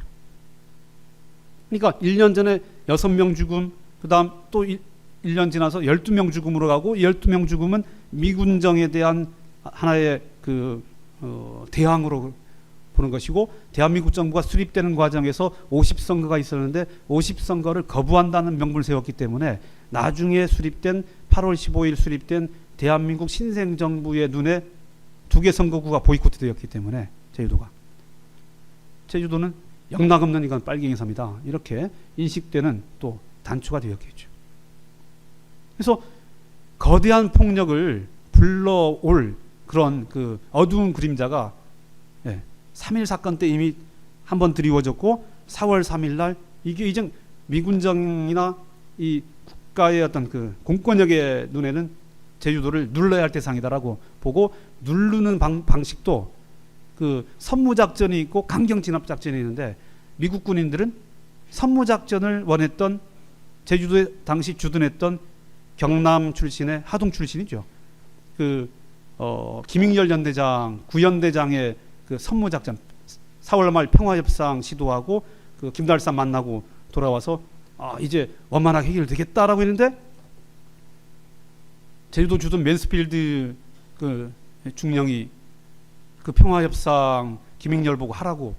[SPEAKER 1] 그러니까 1년 전에 6명 죽음, 그 다음 또 1년 지나서 12명 죽음으로 가고, 12명 죽음은 미군정에 대한 하나의 대항으로 보는 것이고, 대한민국 정부가 수립되는 과정에서 50선거가 있었는데 50선거를 거부한다는 명분을 세웠기 때문에 나중에 수립된 8월 15일 수립된 대한민국 신생정부의 눈에 2개 선거구가 보이콧 되었기 때문에 제주도는 영락없는 이건 빨갱이 섬이다 이렇게 인식되는 또 단초가 되었겠죠. 그래서 거대한 폭력을 불러올 그런 어두운 그림자가 3.1 사건 때 이미 한번 드리워졌고, 4월 3일 날 이게 이제 미군정이나 이 국가의 어떤 공권력의 눈에는 제주도를 눌러야 할 대상이다라고 보고, 누르는 방식도 선무작전이 있고 강경진압작전이 있는데, 미국 군인들은 선무작전을 원했던 제주도에 당시 주둔했던 경남 출신의 하동 출신이죠. 김익렬 연대장, 구연대장의 선무작전, 4월 말 평화협상 시도하고 김달산 만나고 돌아와서 이제 원만하게 해결되겠다라고 했는데, 제주도 주둔 맨스필드 중령이 평화협상 김익렬 보고 하라고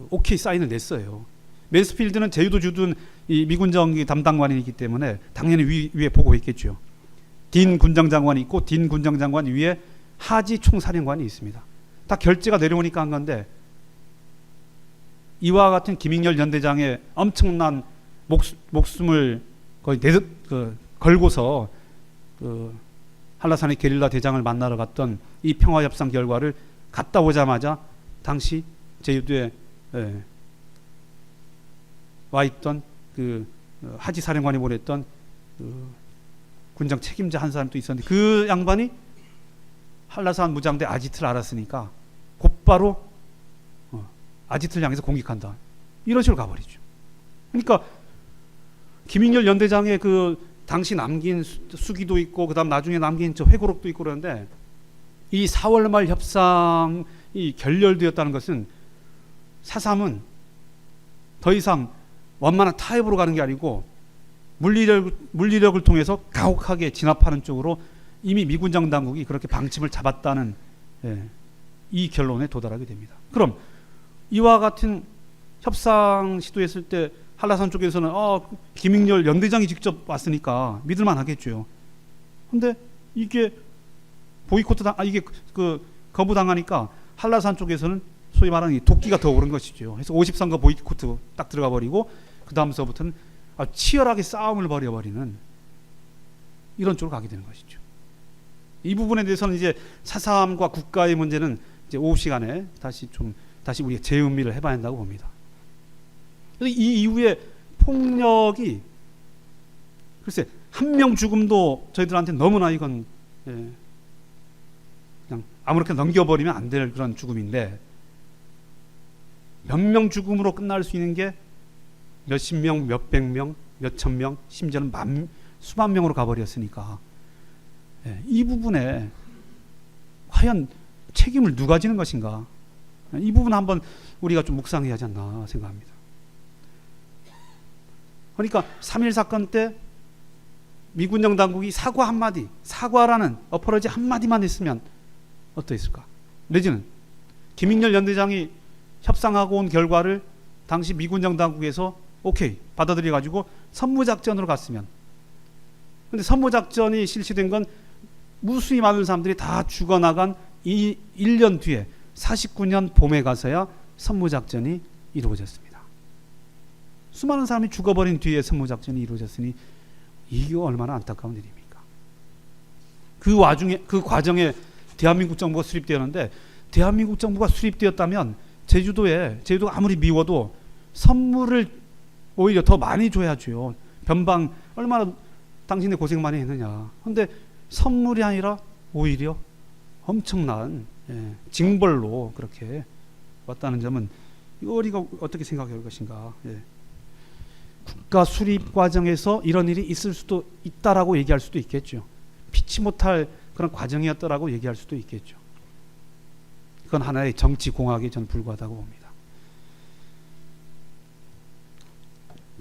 [SPEAKER 1] 오케이 사인을 냈어요. 맨스필드는 제주도 주둔 이 미군정기 담당관이기 때문에 당연히 위에 보고 있겠죠. 딘 군정장관이 있고, 딘 군정장관 위에 하지 총사령관이 있습니다. 다 결재가 내려오니까 한 건데, 이와 같은 김익렬 연대장의 엄청난 목숨을 거의 걸고서 한라산의 게릴라 대장을 만나러 갔던 이 평화협상 결과를 갔다 오자마자 당시 제주도에 와 있던 하지 사령관이 보냈던 군정 책임자 한 사람도 있었는데 그 양반이 한라산 무장대 아지트를 알았으니까 곧바로 아지트를 향해서 공격한다. 이런 식으로 가버리죠. 그러니까 김익렬 연대장의 그 당시 남긴 수기도 있고 그다음 나중에 남긴 저 회고록도 있고 그러는데 이 4월 말 협상이 결렬되었다는 것은 사삼은 더 이상 원만한 타협으로 가는 게 아니고 물리력을 통해서 가혹하게 진압하는 쪽으로 이미 미군정 당국이 그렇게 방침을 잡았다는 이 결론에 도달하게 됩니다. 그럼 이와 같은 협상 시도했을 때 한라산 쪽에서는 김익렬 연대장이 직접 왔으니까 믿을만 하겠죠. 근데 이게 이게 거부당하니까 한라산 쪽에서는 소위 말하는 이 도끼가 더 오른 것이죠. 그래서 53가 보이코트 딱 들어가 버리고 그 다음서부터는 치열하게 싸움을 벌여버리는 이런 쪽으로 가게 되는 것이죠. 이 부분에 대해서는 이제 사삼과 국가의 문제는 이제 오후 시간에 다시 우리가 재음미를 해봐야 한다고 봅니다. 이 이후에 폭력이 글쎄 한 명 죽음도 저희들한테 너무나 이건 그냥 아무렇게나 넘겨버리면 안 될 그런 죽음인데 몇 명 죽음으로 끝날 수 있는 게 몇십 명, 몇백 명, 몇천 명, 심지어는 수만 명으로 가버렸으니까 이 부분에 과연 책임을 누가 지는 것인가? 이 부분 한번 우리가 좀 묵상해야 하지 않나 생각합니다. 그러니까 3.1 사건 때 미군정 당국이 사과 한마디, 사과라는 어퍼러지 한마디만 했으면 어떠했을까? 내지는 김익렬 연대장이 협상하고 온 결과를 당시 미군정 당국에서 오케이 받아들여 가지고 선무작전으로 갔으면, 근데 선무작전이 실시된 건 무수히 많은 사람들이 다 죽어나간 이 1년 뒤에 49년 봄에 가서야 선무작전이 이루어졌습니다. 수많은 사람이 죽어버린 뒤에 선무작전이 이루어졌으니 이게 얼마나 안타까운 일입니까? 그 과정에 대한민국 정부가 수립되었는데, 대한민국 정부가 수립되었다면 제주도가 아무리 미워도 선물을 오히려 더 많이 줘야죠. 변방 얼마나 당신네 고생 많이 했느냐. 그런데 선물이 아니라 오히려 엄청난 징벌로 그렇게 왔다는 점은 우리가 어떻게 생각할 것인가. 국가 수립 과정에서 이런 일이 있을 수도 있다라고 얘기할 수도 있겠죠. 피치 못할 그런 과정이었다라고 얘기할 수도 있겠죠. 그건 하나의 정치 공학에 저는 불과하다고 봅니다.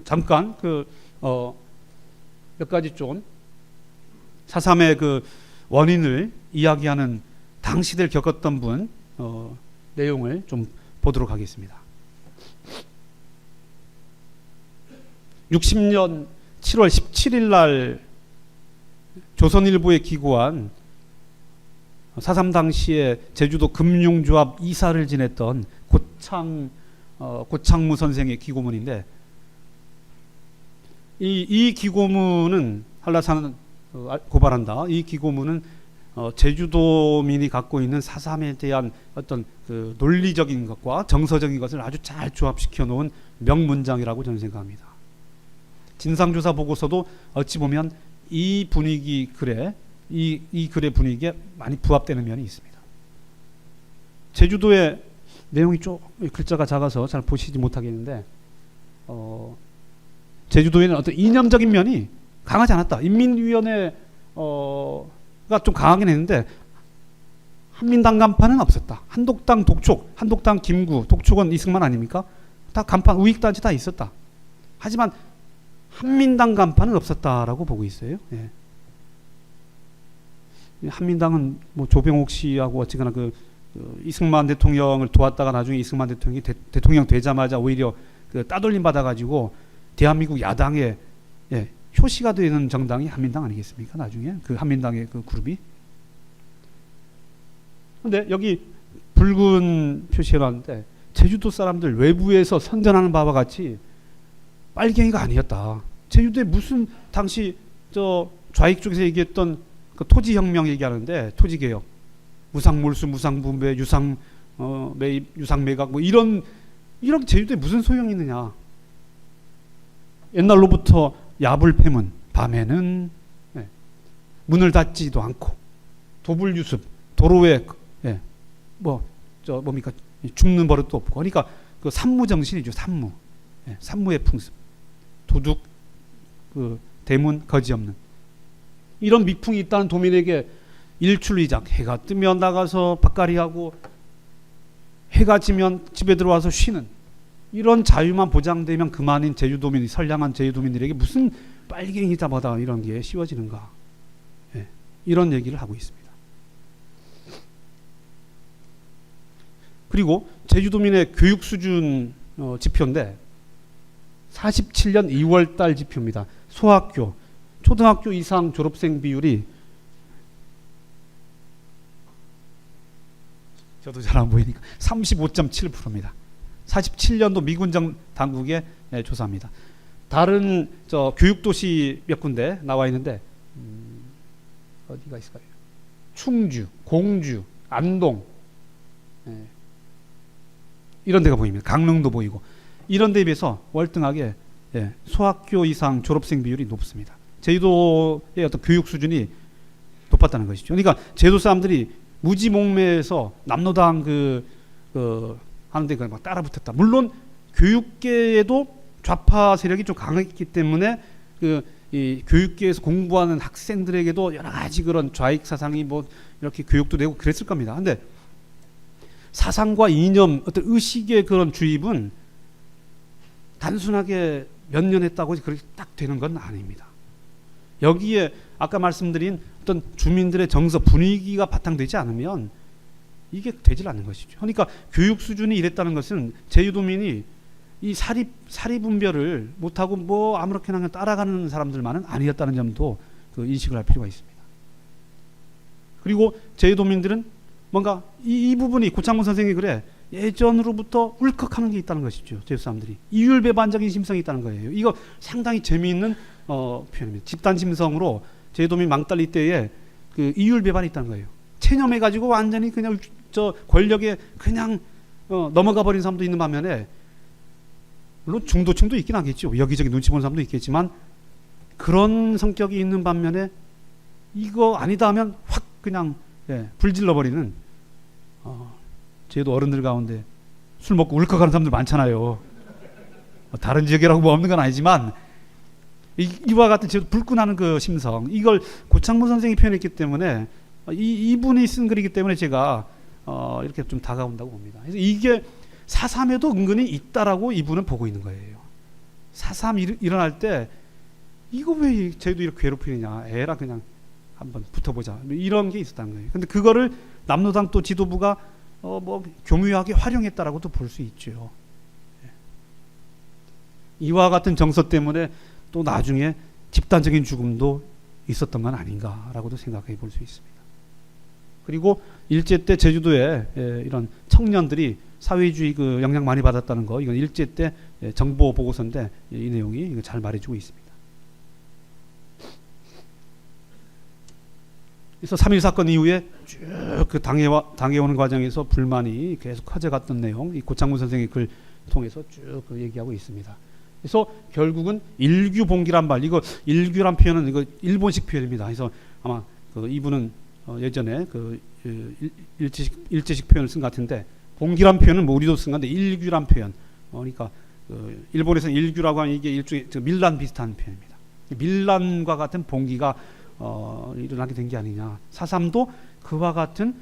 [SPEAKER 1] 잠깐 몇 가지 좀 4.3의 그 원인을 이야기하는 당시들 겪었던 분 내용을 좀 보도록 하겠습니다. 60년 7월 17일 날 조선일보에 기고한 4.3 당시에 제주도 금융조합 이사를 지냈던 고창무 선생의 기고문인데, 이 기고문은 한라산 고발한다. 이 기고문은 제주도민이 갖고 있는 4.3에 대한 어떤 그 논리적인 것과 정서적인 것을 아주 잘 조합시켜 놓은 명문장이라고 저는 생각합니다. 진상조사 보고서도 어찌 보면 이 분위기 글에 이 글의 분위기에 많이 부합되는 면이 있습니다. 제주도의 내용이 좀 글자가 작아서 잘 보시지 못하겠는데 제주도에는 어떤 이념적인 면이 강하지 않았다. 인민위원회가 좀 강하긴 했는데 한민당 간판은 없었다. 한독당 독촉, 한독당 김구, 독촉은 이승만 아닙니까? 다 간판 우익단체 다 있었다. 하지만 한민당 간판은 없었다라고 보고 있어요. 한민당은 뭐 조병옥 씨하고 어쨌거나 그 이승만 대통령을 도왔다가 나중에 이승만 대통령이 대통령 되자마자 오히려 그 따돌림 받아가지고 대한민국 야당의 표시가 되는 정당이 한민당 아니겠습니까? 나중에 그 한민당의 그 그룹이. 근데 여기 붉은 표시해놨는데 제주도 사람들 외부에서 선전하는 바와 같이 빨갱이가 아니었다. 제주도에 무슨 당시 저 좌익 쪽에서 얘기했던 그 토지혁명 얘기하는데 토지개혁, 무상몰수, 무상분배, 유상매입, 유상매각 뭐 이런 제주도에 무슨 소용이 있느냐. 옛날로부터 야불패문, 밤에는 문을 닫지도 않고 도불유습, 도로에 뭡니까 죽는 버릇도 없고, 그러니까 그 산무 정신이죠. 산무, 산무의 풍습, 도둑, 그 대문 거지 없는 이런 미풍이 있다는 도민에게 일출이작, 해가 뜨면 나가서 밭갈이하고 해가 지면 집에 들어와서 쉬는 이런 자유만 보장되면 그만인 제주도민이, 선량한 제주도민들에게 무슨 빨갱이 잡아다 이런 게 씌워지는가, 이런 얘기를 하고 있습니다. 그리고 제주도민의 교육 수준 지표인데 47년 2월 달 지표입니다. 소학교, 초등학교 이상 졸업생 비율이, 저도 잘 안 보이니까 35.7%입니다. 47년도 미군정 당국의 조사입니다. 다른 교육도시 몇 군데 나와 있는데 어디가 있을까요? 충주, 공주, 안동, 이런 데가 보입니다. 강릉도 보이고 이런 데에 비해서 월등하게 소학교 이상 졸업생 비율이 높습니다. 제주도의 어떤 교육 수준이 높았다는 것이죠. 그러니까 제주도 사람들이 무지몽매해서 남로당 하는데 막 따라붙었다. 물론 교육계에도 좌파 세력이 좀 강했기 때문에 이 교육계에서 공부하는 학생들에게도 여러 가지 그런 좌익 사상이 뭐 이렇게 교육도 되고 그랬을 겁니다. 근데 사상과 이념, 어떤 의식의 그런 주입은 단순하게 몇 년 했다고 그렇게 딱 되는 건 아닙니다. 여기에 아까 말씀드린 어떤 주민들의 정서, 분위기가 바탕되지 않으면 이게 되질 않는 것이죠. 그러니까 교육 수준이 이랬다는 것은 제주도민이 이 사리 분별을 못하고 뭐 아무렇게나 그냥 따라가는 사람들만은 아니었다는 점도 인식을 할 필요가 있습니다. 그리고 제주도민들은 뭔가 이 부분이 고창문 선생이 그래 예전으로부터 울컥하는 게 있다는 것이죠. 제주 사람들이 이율배반적인 심성이 있다는 거예요. 이거 상당히 재미있는 표현입니다. 집단심성으로 제주도민 망달리 때에 그 이율배반이 있다는 거예요. 체념해가지고 완전히 그냥 권력에 그냥 넘어가 버린 사람도 있는 반면에, 물론 중도층도 있긴 하겠죠. 여기저기 눈치 보는 사람도 있겠지만 그런 성격이 있는 반면에 이거 아니다 하면 확 그냥 불질러 버리는 제주도 어른들 가운데 술 먹고 울컥하는 사람들 많잖아요. 다른 지역이라고 뭐 없는 건 아니지만 이와 같은 제주 불끈하는 그 심성, 이걸 고창문 선생이 표현했기 때문에 이분이 쓴 글이기 때문에 제가 이렇게 좀 다가온다고 봅니다. 그래서 이게 4.3에도 은근히 있다라고 이분은 보고 있는 거예요. 4.3 일어날 때 이거 왜 제주도 이렇게 괴롭히느냐, 에라 그냥 한번 붙어보자, 이런 게 있었다는 거예요. 근데 그거를 남로당 또 지도부가 뭐 교묘하게 활용했다라고도 볼 수 있죠. 이와 같은 정서 때문에 또 나중에 집단적인 죽음도 있었던 건 아닌가라고도 생각해 볼 수 있습니다. 그리고 일제 때 제주도에 이런 청년들이 사회주의 그 영향 많이 받았다는 거, 이건 일제 때 정보 보고서인데 이 내용이 이거 잘 말해주고 있습니다. 그래서 3.1 사건 이후에 쭉 그 당해오는 과정에서 불만이 계속 커져갔던 내용, 이 고창문 선생의 글 통해서 쭉 얘기하고 있습니다. 그래서 결국은 일규봉기란 말, 이거 일규란 표현은 이거 일본식 표현입니다. 그래서 아마 이분은 예전에 일제식 표현을 쓴 것 같은데, 봉기란 표현은 뭐 우리도 쓴 건데 일규란 표현, 그러니까 일본에서는 일규라고 하는 이게 일종의 밀란 비슷한 표현입니다. 밀란과 같은 봉기가 일어나게 된 게 아니냐. 4.3도 그와 같은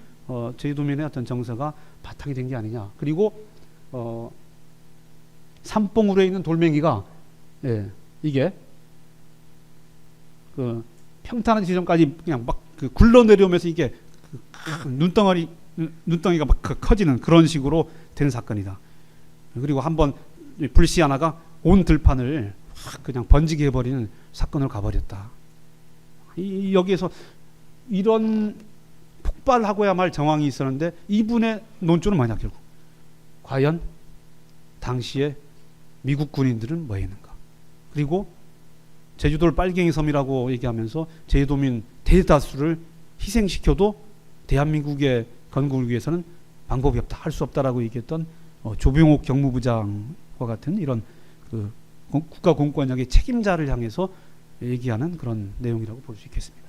[SPEAKER 1] 제주도민의 어떤 정서가 바탕이 된 게 아니냐. 그리고 산봉우리에 있는 돌멩이가 이게 그 평탄한 지점까지 그냥 막 굴러 내려오면서 이게 눈덩이가 막 커지는 그런 식으로 된 사건이다. 그리고 한번 불씨 하나가 온 들판을 그냥 번지게 해버리는 사건을 가버렸다. 여기에서 이런 폭발하고야 말 정황이 있었는데 이분의 논조는 뭐냐, 결국 과연 당시에 미국 군인들은 뭐 했는가. 그리고 제주도를 빨갱이 섬이라고 얘기하면서 제주도민 대다수를 희생시켜도 대한민국의 건국을 위해서는 방법이 없다, 할 수 없다라고 얘기했던 조병옥 경무부장과 같은 이런 그 국가 공권력의 책임자를 향해서 얘기하는 그런 내용이라고 볼 수 있겠습니다.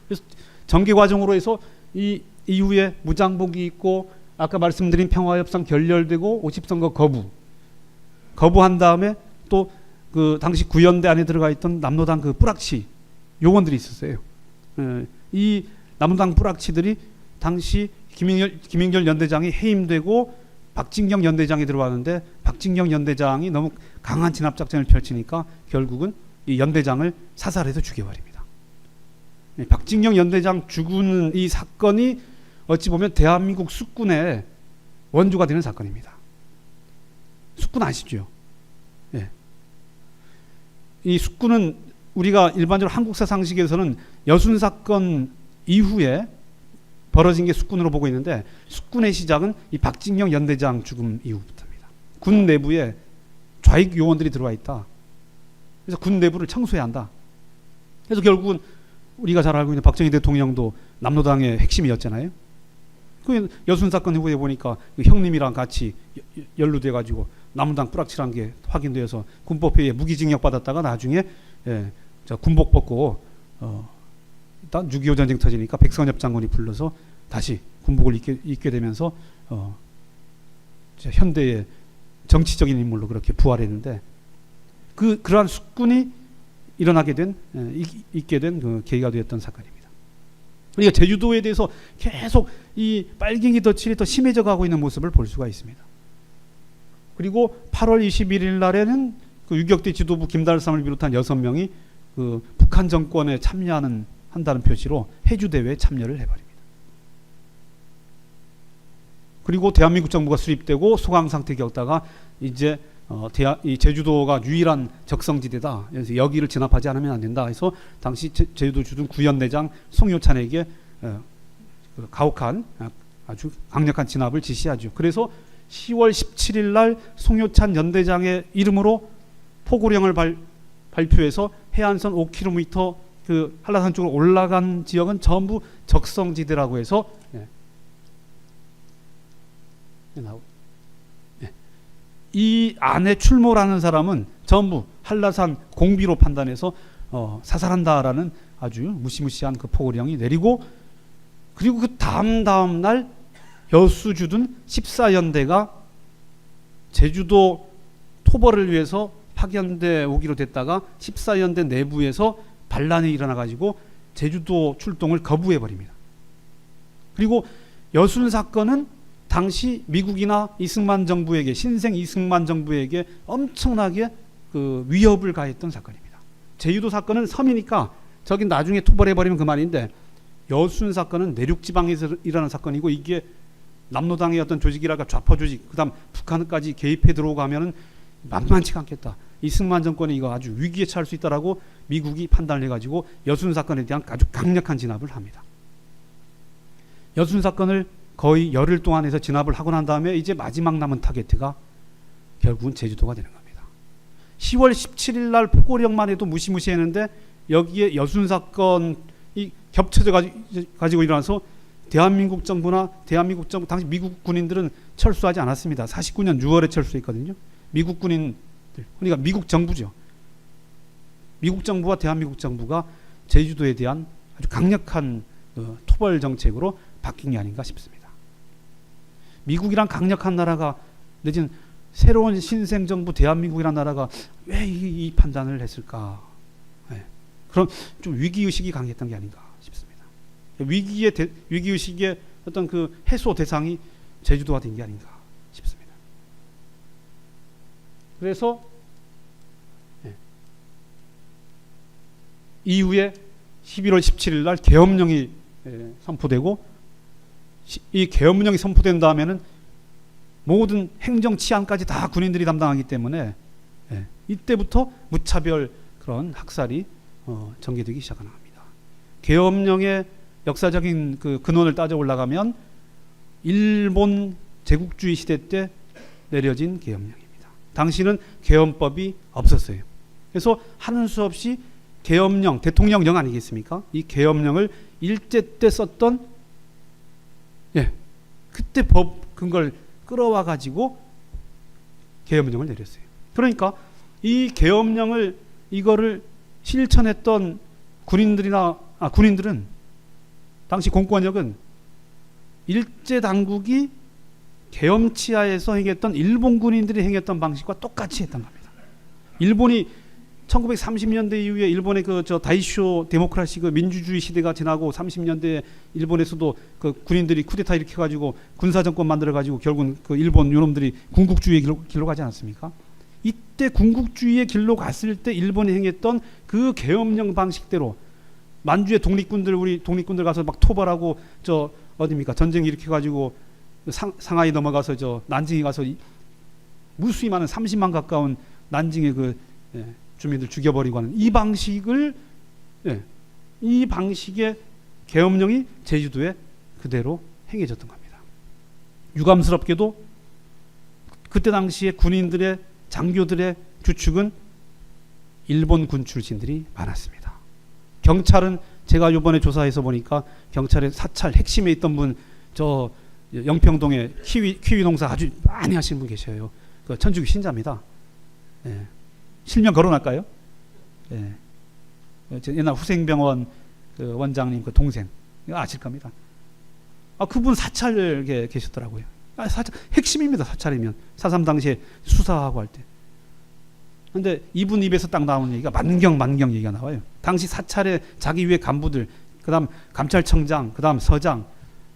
[SPEAKER 1] 그래서 전개 과정으로 해서 이 이후에 무장복이 있고 아까 말씀드린 평화협상 결렬되고 50선거 거부한 다음에 또 그 당시 구연대 안에 들어가 있던 남로당 그 뿌락치 요원들이 있었어요. 이 남로당 뿌락치들이 당시 김영렬 연대장이 해임되고 박진경 연대장이 들어왔는데 박진경 연대장이 너무 강한 진압작전을 펼치니까 결국은 이 연대장을 사살해서 죽여버립니다. 박진경 연대장 죽은 이 사건이 어찌 보면 대한민국 숙군의 원조가 되는 사건입니다. 숙군 아시죠? 예. 이 숙군은 우리가 일반적으로 한국사 상식에서는 여순 사건 이후에 벌어진 게 숙군으로 보고 있는데 숙군의 시작은 이 박진경 연대장 죽음 이후부터입니다. 군 내부에 좌익 요원들이 들어와 있다. 그래서 군 내부를 청소해야 한다. 그래서 결국은 우리가 잘 알고 있는 박정희 대통령도 남로당의 핵심이었잖아요. 그 여순 사건 이후에 보니까 그 형님이랑 같이 연루돼 가지고 남로당 뿌락치란 게 확인되어서 군법회의에 무기징역 받았다가 나중에 군복 벗고 일단 6.25 전쟁 터지니까 백선엽 장군이 불러서 다시 군복을 입게 되면서 현대의 정치적인 인물로 그렇게 부활했는데 그러한 숙군이 일어나게 된 있게 된 그 계기가 되었던 사건입니다. 그러니까 제주도에 대해서 계속 이 빨갱이 덫이 더 심해져 가고 있는 모습을 볼 수가 있습니다. 그리고 8월 21일 날에는 그 유격대 지도부 김달삼을 비롯한 6명이 그 북한 정권에 한다는 표시로 해주 대회에 참여를 해버립니다. 그리고 대한민국 정부가 수립되고 소강 상태 겪다가 이제 이 제주도가 유일한 적성지대다. 그래서 여기를 진압하지 않으면 안 된다. 해서 당시 제주도 주둔 구연대장 송효찬에게 가혹한 아주 강력한 진압을 지시하죠. 그래서 10월 17일 날 송효찬 연대장의 이름으로 포고령을 발표해서 해안선 5km 그 한라산 쪽으로 올라간 지역은 전부 적성지대라고 해서 이 안에 출몰하는 사람은 전부 한라산 공비로 판단해서 사살한다라는 아주 무시무시한 그 포고령이 내리고 그리고 그 다음 날 여수 주둔 14연대가 제주도 토벌을 위해서 파견돼 오기로 됐다가 14연대 내부에서 반란이 일어나가지고 제주도 출동을 거부해버립니다. 그리고 여순 사건은 당시 미국이나 이승만 정부에게 신생 이승만 정부에게 엄청나게 그 위협을 가했던 사건입니다. 제주도 사건은 섬이니까 저기 나중에 토벌해버리면 그만인데 여순 사건은 내륙 지방에서 일어난 사건이고 이게 남로당의 어떤 조직이랄까 좌파 조직 그다음 북한까지 개입해 들어오고 하면은 만만치가 않겠다. 이승만 정권이 이거 아주 위기에 처할 수 있다라고 미국이 판단을 해가지고 여순 사건에 대한 아주 강력한 진압을 합니다. 여순 사건을 거의 열흘 동안 해서 진압을 하고 난 다음에 이제 마지막 남은 타겟가 결국은 제주도가 되는 겁니다. 10월 17일 날 포고령만 해도 무시무시했는데 여기에 여순 사건이 겹쳐져 가지고 일어나서 대한민국 정부나 당시 미국 군인들은 철수하지 않았습니다. 49년 6월에 철수했거든요. 미국 군인들, 그러니까 미국 정부죠. 미국 정부와 대한민국 정부가 제주도에 대한 아주 강력한 토벌 정책으로 바뀐 게 아닌가 싶습니다. 미국이란 강력한 나라가 내지는 새로운 신생 정부 대한민국이란 나라가 왜 이 판단을 했을까? 그런 좀 위기의식이 강했던 게 아닌가 싶습니다. 위기의식의 어떤 그 해소 대상이 제주도가 된 게 아닌가 싶습니다. 그래서 이후에 11월 17일 날 계엄령이 선포되고 이 계엄령이 선포된 다음에는 모든 행정 치안까지 다 군인들이 담당하기 때문에 이때부터 무차별 그런 학살이 전개되기 시작합니다. 계엄령의 역사적인 그 근원을 따져 올라가면 일본 제국주의 시대 때 내려진 계엄령입니다. 당시는 계엄법이 없었어요. 그래서 하는 수 없이 계엄령, 대통령령 아니겠습니까? 이 계엄령을 일제 때 썼던 그때 법 근거를 끌어와 가지고 계엄령을 내렸어요. 그러니까 이 계엄령을 이거를 실천했던 군인들은 당시 공권력은 일제 당국이 계엄치하에서 행했던 일본 군인들이 행했던 방식과 똑같이 했던 겁니다. 일본이 1930년대 이후에 일본의 다이쇼 데모크라시 민주주의 시대가 지나고 30년대에 일본에서도 그 군인들이 쿠데타 일으켜가지고 군사정권 만들어가지고 결국은 그 일본 요놈들이 군국주의의 길로 가지 않았습니까? 이때 군국주의의 길로 갔을 때 일본이 행했던 그 계엄령 방식대로 만주의 우리 독립군들 가서 막 토벌하고 어디입니까? 전쟁 일으켜가지고 상하이 넘어가서 난징에 가서 무수히 많은 30만 가까운 난징의 주민들 죽여버리고 하는 이 방식의 계엄령이 제주도에 그대로 행해졌던 겁니다. 유감스럽게도 그때 당시에 군인들의 장교들의 주축은 일본 군 출신들이 많았습니다. 경찰은 제가 이번에 조사해서 보니까 경찰의 사찰 핵심에 있던 분 영평동에 키위 농사 아주 많이 하시는 분 계셔요. 그 천주교 신자입니다. 예. 실명 거론할까요? 예. 옛날 후생병원 그 원장님 그 동생 아실 겁니다. 그분 사찰에 계셨더라고요. 사찰 핵심입니다. 사찰이면 4.3 당시에 수사하고 할 때. 근데 이분 입에서 딱 나오는 얘기가 만경 얘기가 나와요. 당시 사찰의 자기 위에 간부들, 그다음 감찰청장, 그다음 서장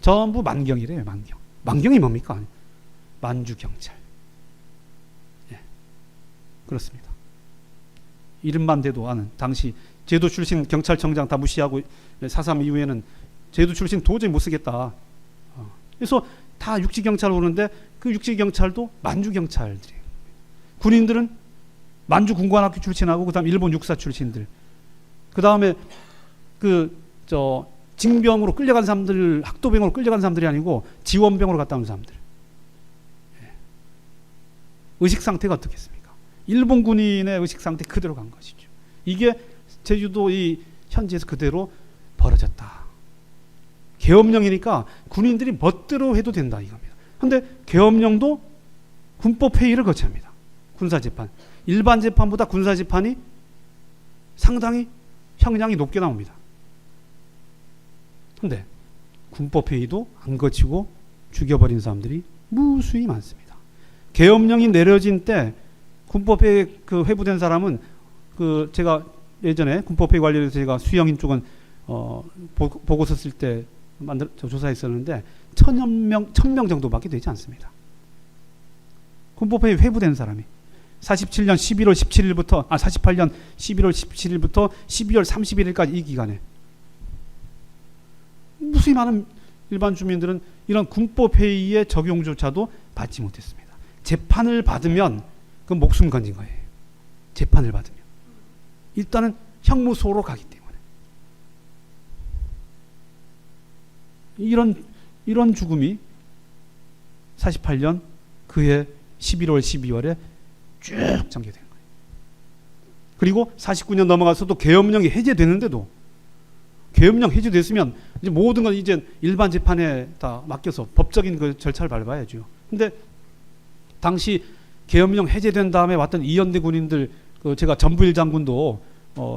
[SPEAKER 1] 전부 만경이래요. 만경이 뭡니까? 만주 경찰. 예. 그렇습니다. 이름만 대도 아는 당시 제도 출신 경찰청장 다 무시하고 4.3 이후에는 제도 출신 도저히 못 쓰겠다. 그래서 다 육지경찰 오는데 그 육지경찰도 만주경찰들이에요. 군인들은 만주군관학교 출신하고 그다음 일본 육사 출신들. 그다음에 징병으로 끌려간 사람들, 학도병으로 끌려간 사람들이 아니고 지원병으로 갔다 온 사람들. 의식 상태가 어떻겠습니까? 일본 군인의 의식 상태 그대로 간 것이죠. 이게 제주도 이 현지에서 그대로 벌어졌다. 계엄령이니까 군인들이 멋대로 해도 된다 이겁니다. 그런데 계엄령도 군법 회의를 거쳐야 합니다. 군사재판. 일반 재판보다 군사재판이 상당히 형량이 높게 나옵니다. 그런데 군법 회의도 안 거치고 죽여버린 사람들이 무수히 많습니다. 계엄령이 내려진 때 군법회의 회부된 사람은 제가 예전에 군법회의 관련해서 제가 수영인 쪽은 보고서 쓸 때 조사했었는데 1,000명 정도밖에 되지 않습니다. 군법회의 회부된 사람이 48년 11월 17일부터 12월 31일까지 이 기간에 무수히 많은 일반 주민들은 이런 군법회의의 적용조차도 받지 못했습니다. 재판을 받으면 그 목숨 건진 거예요. 재판을 받으면 일단은 형무소로 가기 때문에 이런 죽음이 48년 그해 11월 12월에 쭉 전개된 거예요. 그리고 49년 넘어가서도 계엄령이 해제되는데도 계엄령 해제됐으면 이제 모든 건 이제 일반 재판에 다 맡겨서 법적인 그 절차를 밟아야죠. 근데 당시 계엄령 해제된 다음에 왔던 이연대 군인들 제가 전부일 장군도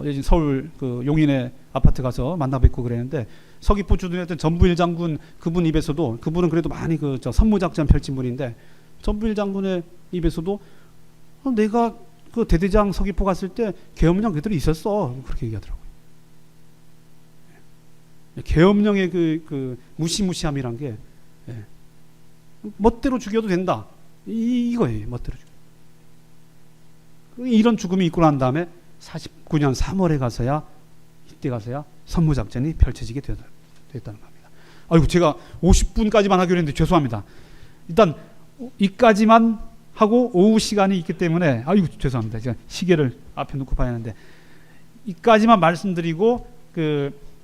[SPEAKER 1] 예전 서울 용인의 아파트 가서 만나 뵙고 그랬는데 서귀포 주둔했던 전부일 장군 그분 입에서도 그분은 그래도 많이 선무작전 펼친 분인데 전부일 장군의 입에서도 내가 대대장 서귀포 갔을 때 계엄령 그대로 있었어 그렇게 얘기하더라고요. 계엄령의 무시무시함이란 게 멋대로 죽여도 된다 이거예요. 멋대로 죽여. 이런 죽음이 있고 난 다음에 49년 3월에 이때 가서야 선무작전이 펼쳐지게 됐다는 겁니다. 아이고 제가 50분까지만 하기로 했는데 죄송합니다. 일단 이까지만 하고 오후 시간이 있기 때문에 아이고 죄송합니다. 제가 시계를 앞에 놓고 봐야 하는데 이까지만 말씀드리고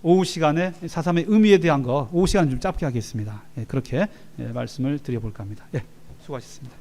[SPEAKER 1] 오후 시간에 4.3의 의미에 대한 거 오후 시간 좀 짧게 하겠습니다. 그렇게 말씀을 드려볼까 합니다. 수고하셨습니다.